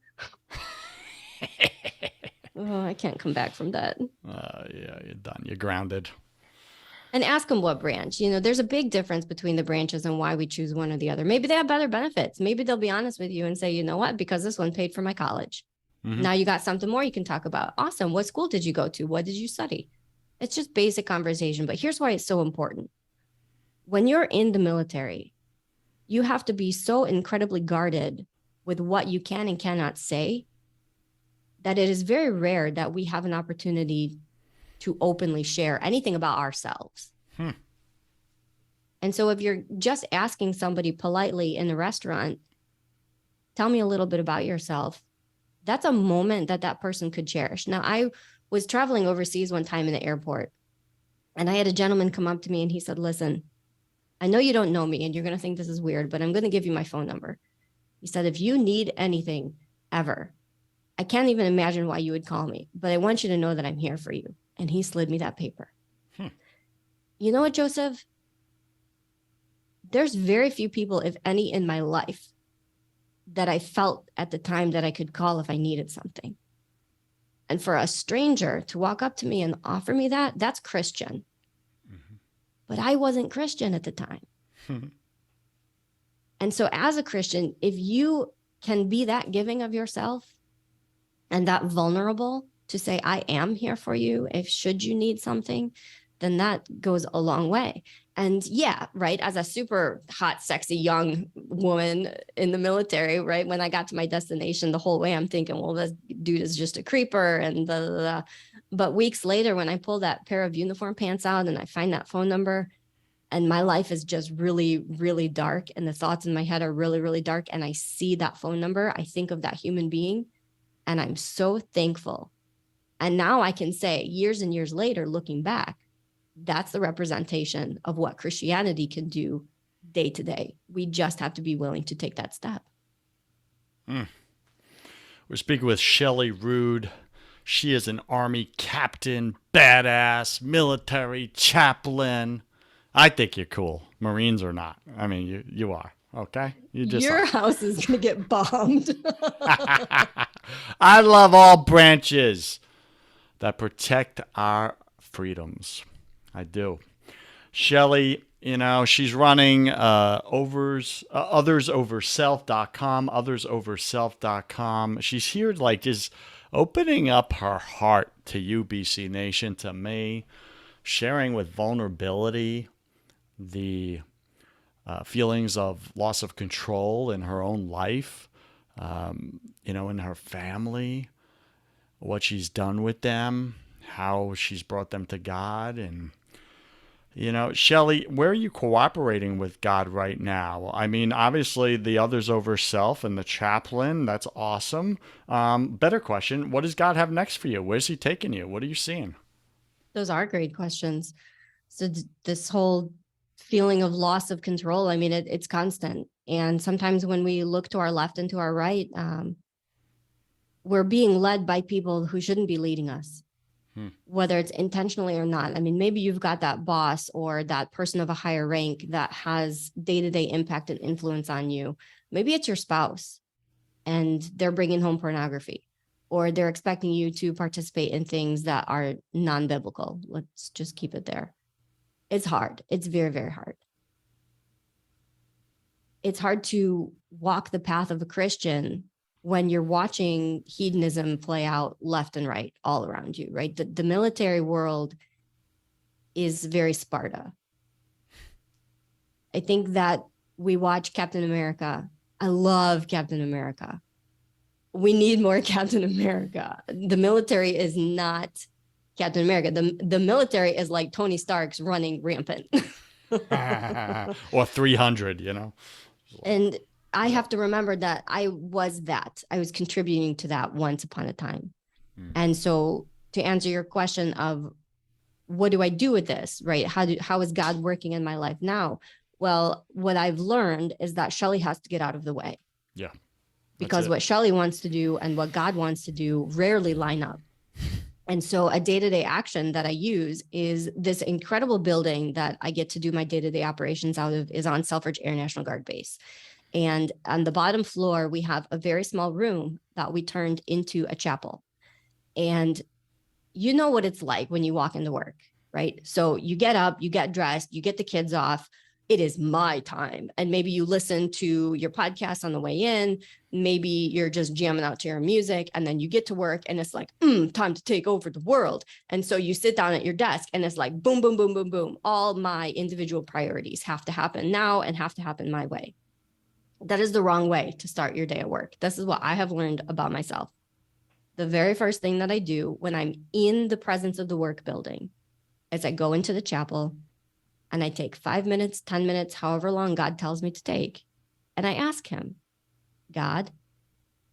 Oh, I can't come back from that. Yeah, you're done. You're grounded. And ask them what branch. You know, there's a big difference between the branches and why we choose one or the other. Maybe they have better benefits. Maybe they'll be honest with you and say, you know what, because this one paid for my college. Mm-hmm. Now you got something more you can talk about. Awesome. What school did you go to? What did you study? It's just basic conversation. But here's why it's so important. When you're in the military, you have to be so incredibly guarded with what you can and cannot say, that it is very rare that we have an opportunity to openly share anything about ourselves. And so if you're just asking somebody politely in a restaurant, tell me a little bit about yourself, that's a moment that that person could cherish. Now, I was traveling overseas one time in the airport, and I had a gentleman come up to me and he said, listen, I know you don't know me and you're going to think this is weird, but I'm going to give you my phone number. He said, if you need anything ever, I can't even imagine why you would call me, but I want you to know that I'm here for you. And he slid me that paper. You know what, Joseph? There's very few people, if any, in my life that I felt at the time that I could call if I needed something. And for a stranger to walk up to me and offer me that, that's Christian. But I wasn't Christian at the time. And so as a Christian, if you can be that giving of yourself and that vulnerable to say, I am here for you, if should you need something, then that goes a long way. And yeah, right, as a super hot, sexy young woman in the military, right, when I got to my destination, the whole way I'm thinking, well, this dude is just a creeper and blah, blah, blah. But weeks later, when I pull that pair of uniform pants out and I find that phone number, and my life is just really, really dark, and the thoughts in my head are really, really dark, and I see that phone number, I think of that human being, and I'm so thankful. And now I can say, years and years later, looking back, that's the representation of what Christianity can do day to day. We just have to be willing to take that step. We're speaking with Shelly Rood. She is an Army captain, badass, military chaplain. I think you're cool. Marines or not. I mean, you are. Okay? Your house is going to get bombed. I love all branches that protect our freedoms. I do. Shelly, she's running othersoverself.com, othersoverself.com. She's here just opening up her heart to you, BC Nation, to me, sharing with vulnerability the feelings of loss of control in her own life, in her family, what she's done with them, how she's brought them to God. And, Shelly, where are you cooperating with God right now? I mean, obviously the others over self and the chaplain, that's awesome. Better question, what does God have next for you? Where's he taking you? What are you seeing? Those are great questions. So this whole feeling of loss of control, I mean, it's constant. And sometimes when we look to our left and to our right, we're being led by people who shouldn't be leading us, whether it's intentionally or not. I mean, maybe you've got that boss or that person of a higher rank that has day-to-day impact and influence on you. Maybe it's your spouse and they're bringing home pornography, or they're expecting you to participate in things that are non-biblical. Let's just keep it there. It's hard. It's very, very hard. It's hard to walk the path of a Christian when you're watching hedonism play out left and right all around you, right? The military world is very Sparta. I think that we watch Captain America. I love Captain America. We need more Captain America. The military is not Captain America. The military is like Tony Stark's running rampant. Or 300, And I have to remember that I was contributing to that once upon a time. And so to answer your question of what do I do with this, right? How is God working in my life now? Well, what I've learned is that Shelly has to get out of the way. Yeah. Because what Shelly wants to do and what God wants to do rarely line up. And so a day-to-day action that I use is this incredible building that I get to do my day-to-day operations out of is on Selfridge Air National Guard Base. And on the bottom floor, we have a very small room that we turned into a chapel. And you know what it's like when you walk into work, right? So you get up, you get dressed, you get the kids off. It is my time. And maybe you listen to your podcast on the way in. Maybe you're just jamming out to your music, and then you get to work and it's like, time to take over the world. And so you sit down at your desk and it's like, boom, boom, boom, boom, boom. All my individual priorities have to happen now and have to happen my way. That is the wrong way to start your day at work. This is what I have learned about myself. the very first thing that I do when I'm in the presence of the work building is I go into the chapel and I take 5 minutes, 10 minutes, however long God tells me to take. And I ask him, God,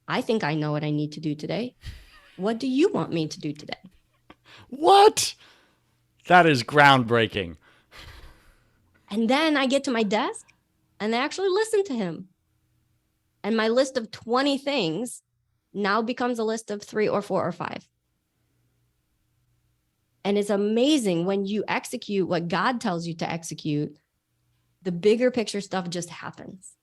I think I know what I need to do today. What do you want me to do today? What? That is groundbreaking. And then I get to my desk and I actually listen to him. And my list of 20 things now becomes a list of 3 or 4 or 5. And it's amazing when you execute what God tells you to execute, the bigger picture stuff just happens.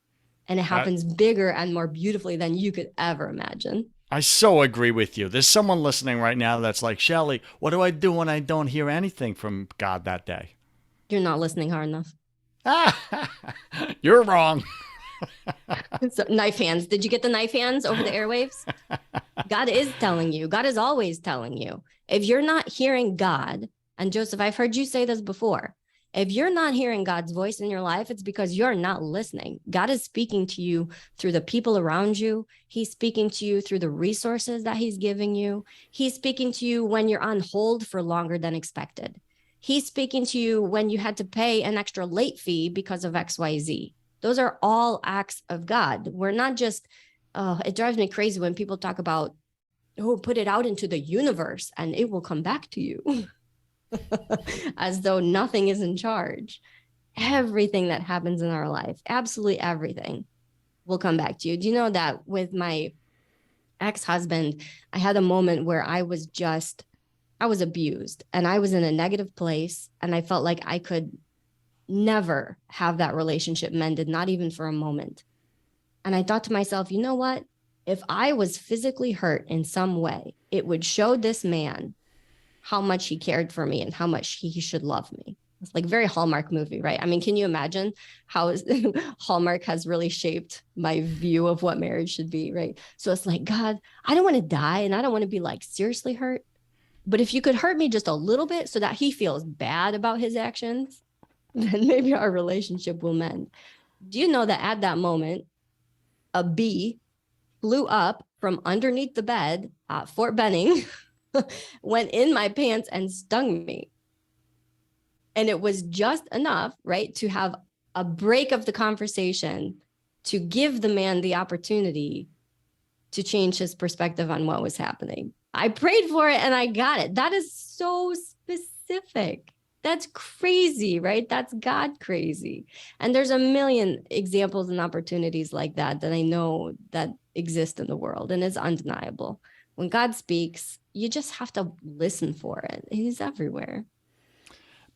And it happens bigger and more beautifully than you could ever imagine. I so agree with you. There's someone listening right now that's like, Shelly, what do I do when I don't hear anything from God that day? You're not listening hard enough. You're wrong. So, knife hands. Did you get the knife hands over the airwaves? God is telling you. God is always telling you. If you're not hearing God, and Joseph, I've heard you say this before. If you're not hearing God's voice in your life, it's because you're not listening. God is speaking to you through the people around you. He's speaking to you through the resources that he's giving you. He's speaking to you when you're on hold for longer than expected. He's speaking to you when you had to pay an extra late fee because of XYZ. Those are all acts of God. We're not just, it drives me crazy when people talk about, oh, put it out into the universe and it will come back to you. As though nothing is in charge. Everything that happens in our life, absolutely everything, will come back to you. Do you know that with my ex-husband, I had a moment where I was abused and I was in a negative place and I felt like I could never have that relationship mended, not even for a moment. And I thought to myself, you know what? If I was physically hurt in some way, it would show this man how much he cared for me and how much he should love me. It's like very Hallmark movie, right? I mean, can you imagine how Hallmark has really shaped my view of what marriage should be, right? So it's like, God, I don't want to die and I don't want to be like seriously hurt. But if you could hurt me just a little bit so that he feels bad about his actions, then maybe our relationship will mend. Do you know that at that moment, a bee flew up from underneath the bed at Fort Benning, went in my pants and stung me. And it was just enough, right, to have a break of the conversation to give the man the opportunity to change his perspective on what was happening. I prayed for it and I got it. That is so specific. That's crazy, right? That's God crazy. And there's a million examples and opportunities like that I know that exist in the world, and it's undeniable. When God speaks, you just have to listen for it. He's everywhere.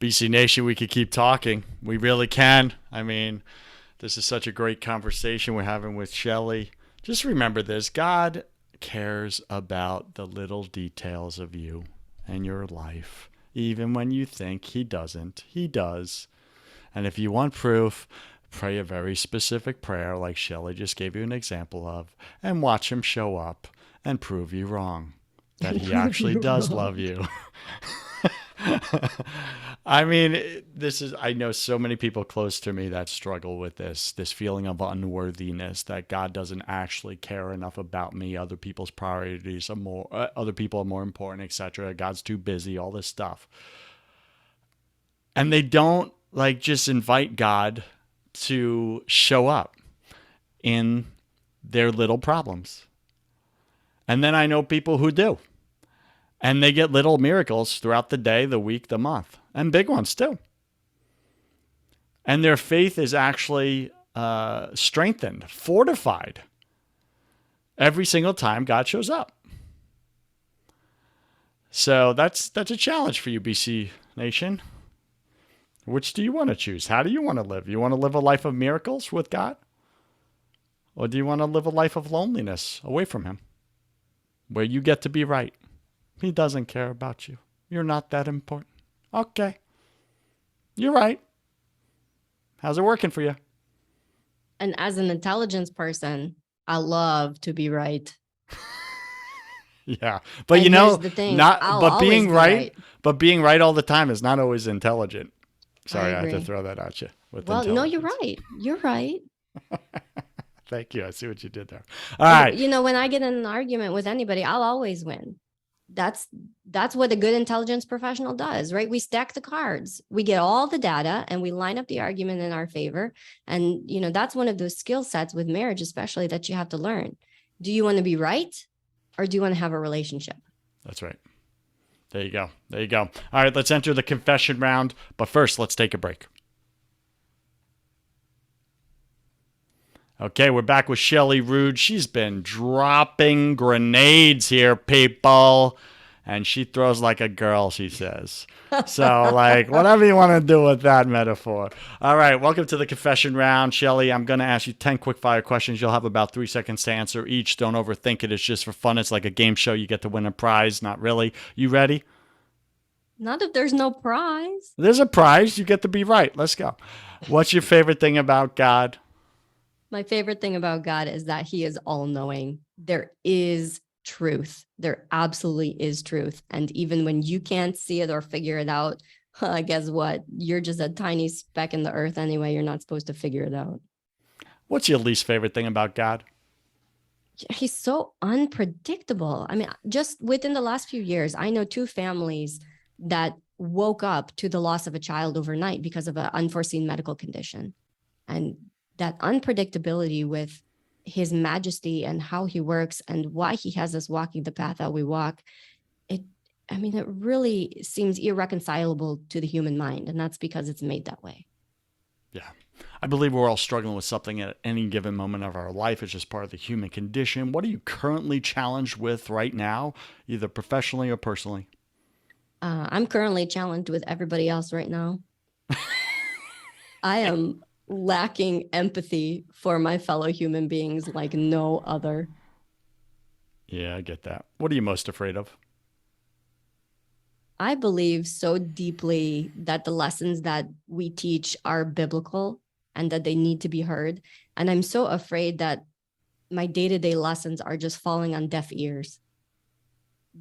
BC Nation, we could keep talking. We really can. I mean, this is such a great conversation we're having with Shelly. Just remember this. God cares about the little details of you and your life. Even when you think he doesn't, he does. And if you want proof, pray a very specific prayer like Shelly just gave you an example of, and watch him show up and prove you wrong, that he actually does love you. I mean, I know so many people close to me that struggle with this feeling of unworthiness, that God doesn't actually care enough about me. Other people's priorities are other people are more important, etc. God's too busy, all this stuff. And they don't just invite God to show up in their little problems. And then I know people who do. And they get little miracles throughout the day, the week, the month, and big ones too. And their faith is actually strengthened, fortified every single time God shows up. So that's a challenge for you, BC Nation. Which do you want to choose? How do you want to live? You want to live a life of miracles with God? Or do you want to live a life of loneliness away from him, where you get to be right? He doesn't care about you. You're not that important. Okay. You're right. How's it working for you? And as an intelligence person, I love to be right. Yeah. But and you know, the thing, but being right all the time is not always intelligent. Sorry, I had to throw that at you. Well, no, you're right. You're right. Thank you. I see what you did there. All right. You know, when I get in an argument with anybody, I'll always win. That's what a good intelligence professional does, right? We stack the cards, we get all the data, and we line up the argument in our favor. And, you know, that's one of those skill sets with marriage, especially, that you have to learn. Do you want to be right, or do you want to have a relationship? That's right. There you go. There you go. All right, let's enter the confession round. But first, let's take a break. Okay, we're back with Shelly Rood. She's been dropping grenades here, people. And she throws like a girl, she says. So, like, whatever you want to do with that metaphor. All right, welcome to the confession round. Shelly, I'm going to ask you 10 quick fire questions. You'll have about 3 seconds to answer each. Don't overthink it. It's just for fun. It's like a game show. You get to win a prize. Not really. You ready? Not if there's no prize. There's a prize. You get to be right. Let's go. What's your favorite thing about God? My favorite thing about God is that he is all-knowing. There is truth. There absolutely is truth. And even when you can't see it or figure it out, guess what? You're just a tiny speck in the earth anyway. You're not supposed to figure it out. What's your least favorite thing about God? He's so unpredictable. I mean, just within the last few years, I know 2 families that woke up to the loss of a child overnight because of an unforeseen medical condition. And that unpredictability with his majesty and how he works and why he has us walking the path that we walk, it really seems irreconcilable to the human mind. And that's because it's made that way. Yeah. I believe we're all struggling with something at any given moment of our life. It's just part of the human condition. What are you currently challenged with right now, either professionally or personally? I'm currently challenged with everybody else right now. I am lacking empathy for my fellow human beings like no other. Yeah, I get that. What are you most afraid of? I believe so deeply that the lessons that we teach are biblical and that they need to be heard. And I'm so afraid that my day-to-day lessons are just falling on deaf ears,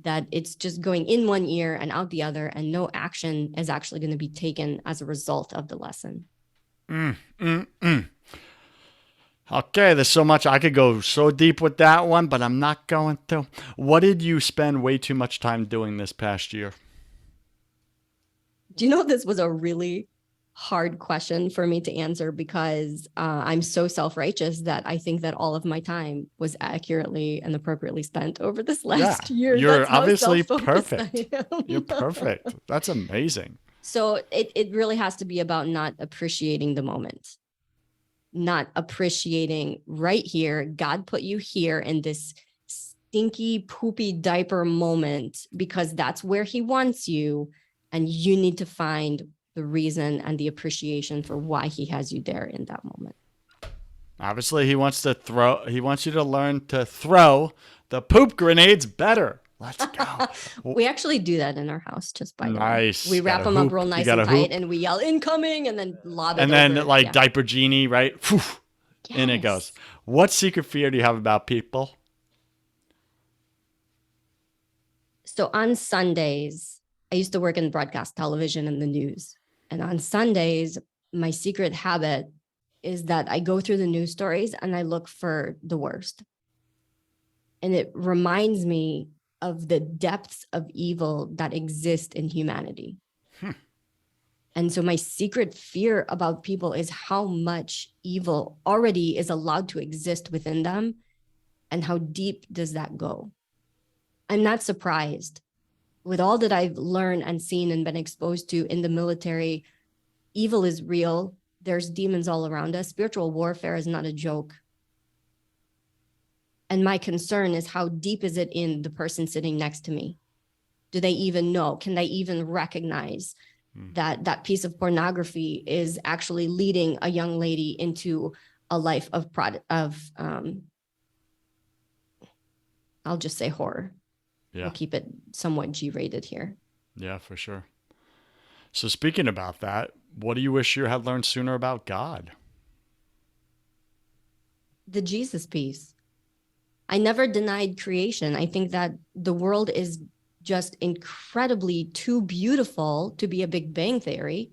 that it's just going in one ear and out the other, and no action is actually going to be taken as a result of the lesson. Okay, there's so much. I could go so deep with that one, but I'm not going to. What did you spend way too much time doing this past year? Do you know this was a really hard question for me to answer because I'm so self-righteous that I think that all of my time was accurately and appropriately spent over this last year. You're That's how obviously self-focused perfect. I am. You're perfect. That's amazing. So it really has to be about not appreciating the moment, not appreciating right here. God put you here in this stinky, poopy diaper moment because that's where he wants you. And you need to find the reason and the appreciation for why he has you there in that moment. Obviously, he wants you to learn to throw the poop grenades better. Let's go. We actually do that in our house, just by the way. Nice. We wrap them up real nice and tight, and we yell incoming and then lob it and then over. like diaper genie, right? In it goes. What secret fear do you have about people? So on Sundays, I used to work in broadcast television and the news. And on Sundays, my secret habit is that I go through the news stories and I look for the worst. And it reminds me of the depths of evil that exist in humanity. And so my secret fear about people is how much evil already is allowed to exist within them, and how deep does that go? I'm not surprised. With all that I've learned and seen and been exposed to in the military, evil is real. There's demons all around us. Spiritual warfare is not a joke. And my concern is, how deep is it in the person sitting next to me? Do they even know? Can they even recognize that that piece of pornography is actually leading a young lady into a life of I'll just say horror. Yeah. We'll keep it somewhat G-rated here. Yeah, for sure. So speaking about that, what do you wish you had learned sooner about God? The Jesus piece. I never denied creation. I think that the world is just incredibly too beautiful to be a Big Bang theory.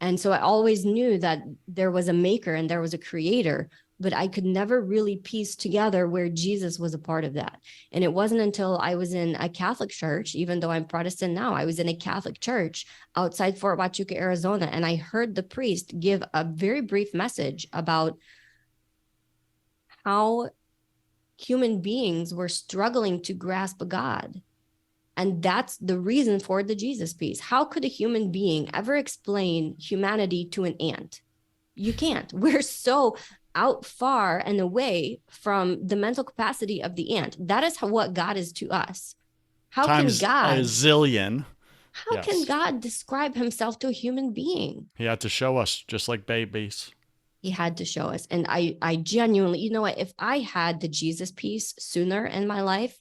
And so I always knew that there was a maker and there was a creator. but I could never really piece together where Jesus was a part of that. And it wasn't until I was in a Catholic church, even though I'm Protestant now, I was in a Catholic church outside Fort Huachuca, Arizona, and I heard the priest give a very brief message about how human beings were struggling to grasp God. And that's the reason for the Jesus piece. How could a human being ever explain humanity to an ant? You can't. We're so out far and away from the mental capacity of the ant. That is what God is to us. How Times a zillion. how can Yes. God describe himself to a human being? He had to show us, just like babies. He had to show us. And I genuinely, you know what, if I had the Jesus piece sooner in my life,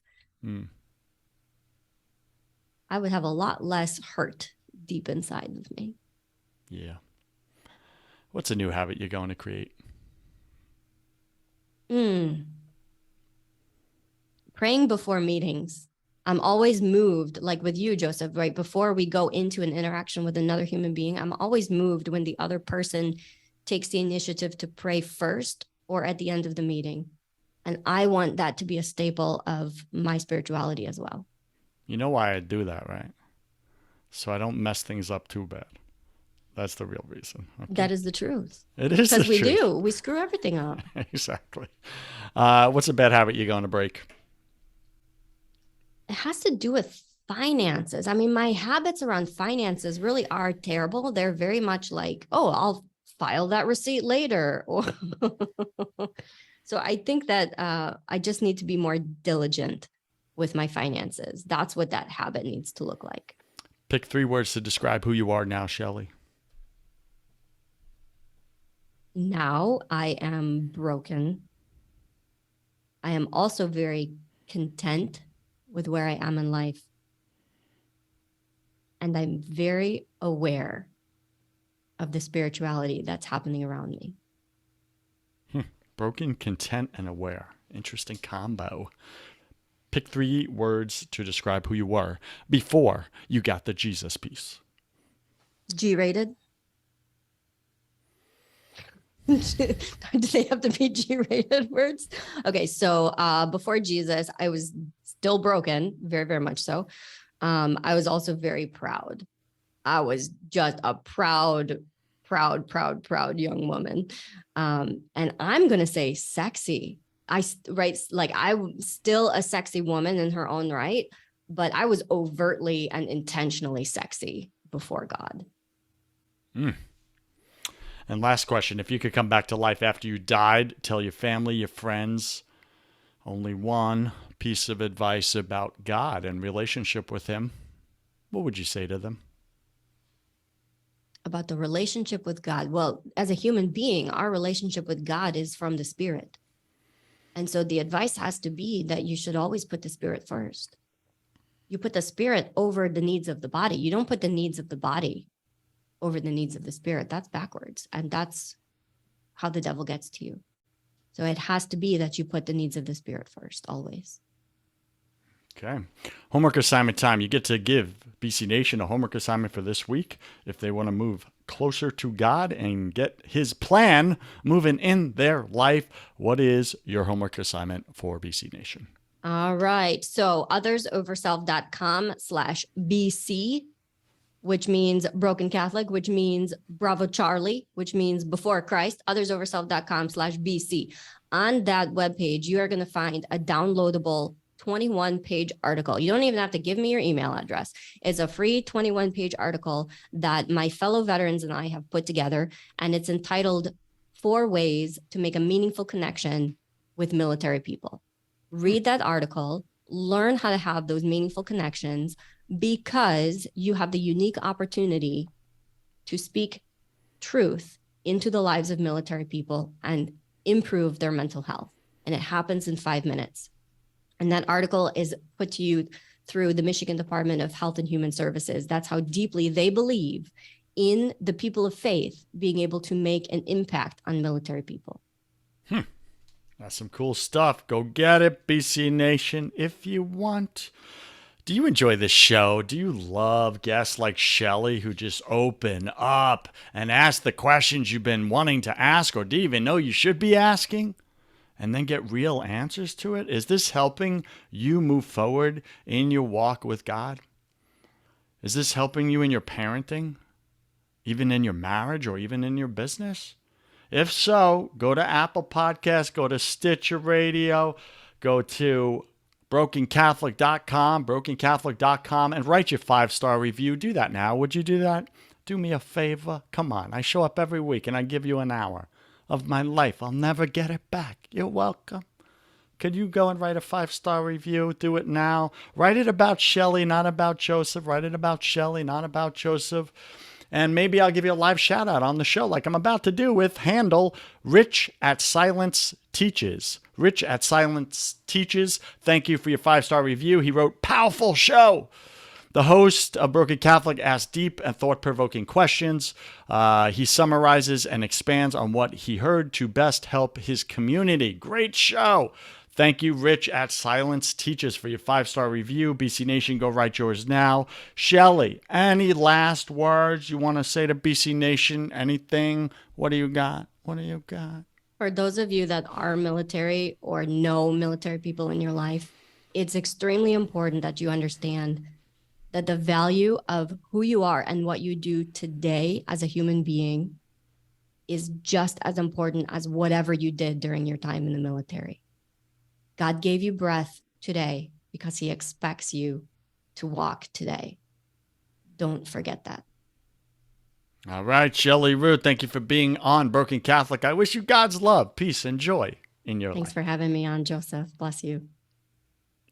I would have a lot less hurt deep inside of me. Yeah. What's a new habit you're going to create? Praying before meetings. I'm always moved, like with you, Joseph, right? Before we go into an interaction with another human being, I'm always moved when the other person takes the initiative to pray first or at the end of the meeting. And I want that to be a staple of my spirituality as well. You know why I do that, right? So I don't mess things up too bad. That's the real reason. Okay? That is the truth. It is because the truth. we do. We screw everything up. Exactly. What's a bad habit you're going to break? It has to do with finances. I mean, my habits around finances really are terrible. They're very much like, oh, I'll file that receipt later. So I think that I just need to be more diligent with my finances. That's what that habit needs to look like. Pick 3 words to describe who you are now, Shelly. Now I am broken. I am also very content with where I am in life. And I'm very aware of the spirituality that's happening around me. Broken, content, and aware. Interesting combo. Pick 3 words to describe who you were before you got the Jesus piece. G-rated. Do they have to be G-rated words? Okay, so before Jesus, I was still broken, very, very much so. I was also very proud. I was just a proud young woman. And I'm going to say sexy. I'm still a sexy woman in her own right, but I was overtly and intentionally sexy before God. And last question, if you could come back to life after you died, tell your family, your friends, only one piece of advice about God and relationship with him, what would you say to them? About the relationship with God? Well, as a human being, our relationship with God is from the Spirit. And so the advice has to be that you should always put the Spirit first. You put the Spirit over the needs of the body. You don't put the needs of the body over the needs of the Spirit. That's backwards. And that's how the devil gets to you. So it has to be that you put the needs of the Spirit first, always. Okay. Homework assignment time. You get to give BC Nation a homework assignment for this week if they want to move closer to God and get his plan moving in their life. What is your homework assignment for BC Nation? All right. So othersoverself.com/BC, which means Broken Catholic, which means Bravo Charlie, which means Before Christ, othersoverself.com/BC. On that webpage, you are going to find a downloadable 21-page article. You don't even have to give me your email address. It's a free 21-page article that my fellow veterans and I have put together, and it's entitled 4 Ways to Make a Meaningful Connection with Military People. Read that article, learn how to have those meaningful connections, because you have the unique opportunity to speak truth into the lives of military people and improve their mental health. And it happens in 5 minutes. And that article is put to you through the Michigan Department of Health and Human Services. That's how deeply they believe in the people of faith being able to make an impact on military people. That's some cool stuff. Go get it, BC Nation, if you want Do you enjoy this show? Do you love guests like Shelly who just open up and ask the questions you've been wanting to ask or do you even know you should be asking? And then get real answers to it? Is this helping you move forward in your walk with God? Is this helping you in your parenting, even in your marriage or even in your business? If so, go to Apple Podcasts, go to Stitcher Radio, go to brokencatholic.com, and write your 5-star review. Do that now. Would you do that? Do me a favor. Come on. I show up every week and I give you an hour of my life. I'll never get it back. You're welcome. Could you go and write a 5-star review? Do it now. Write it about Shelly, not about Joseph. Write it about Shelly, not about Joseph. And maybe I'll give you a live shout out on the show like I'm about to do with handle Rich at Silence Teaches. Rich at Silence Teaches. Thank you for your 5-star review. He wrote, "Powerful show." The host of Broken Catholic asks deep and thought-provoking questions. He summarizes and expands on what he heard to best help his community. Great show. Thank you, Rich at Silence Teaches, for your 5-star review. BC Nation, go write yours now. Shelly, any last words you want to say to BC Nation? Anything? What do you got? What do you got? For those of you that are military or know military people in your life, it's extremely important that you understand that the value of who you are and what you do today as a human being is just as important as whatever you did during your time in the military. God gave you breath today because he expects you to walk today. Don't forget that. All right, Shelly Rood, thank you for being on Broken Catholic. I wish you God's love, peace, and joy in your life. Thanks for having me on, Joseph. Bless you.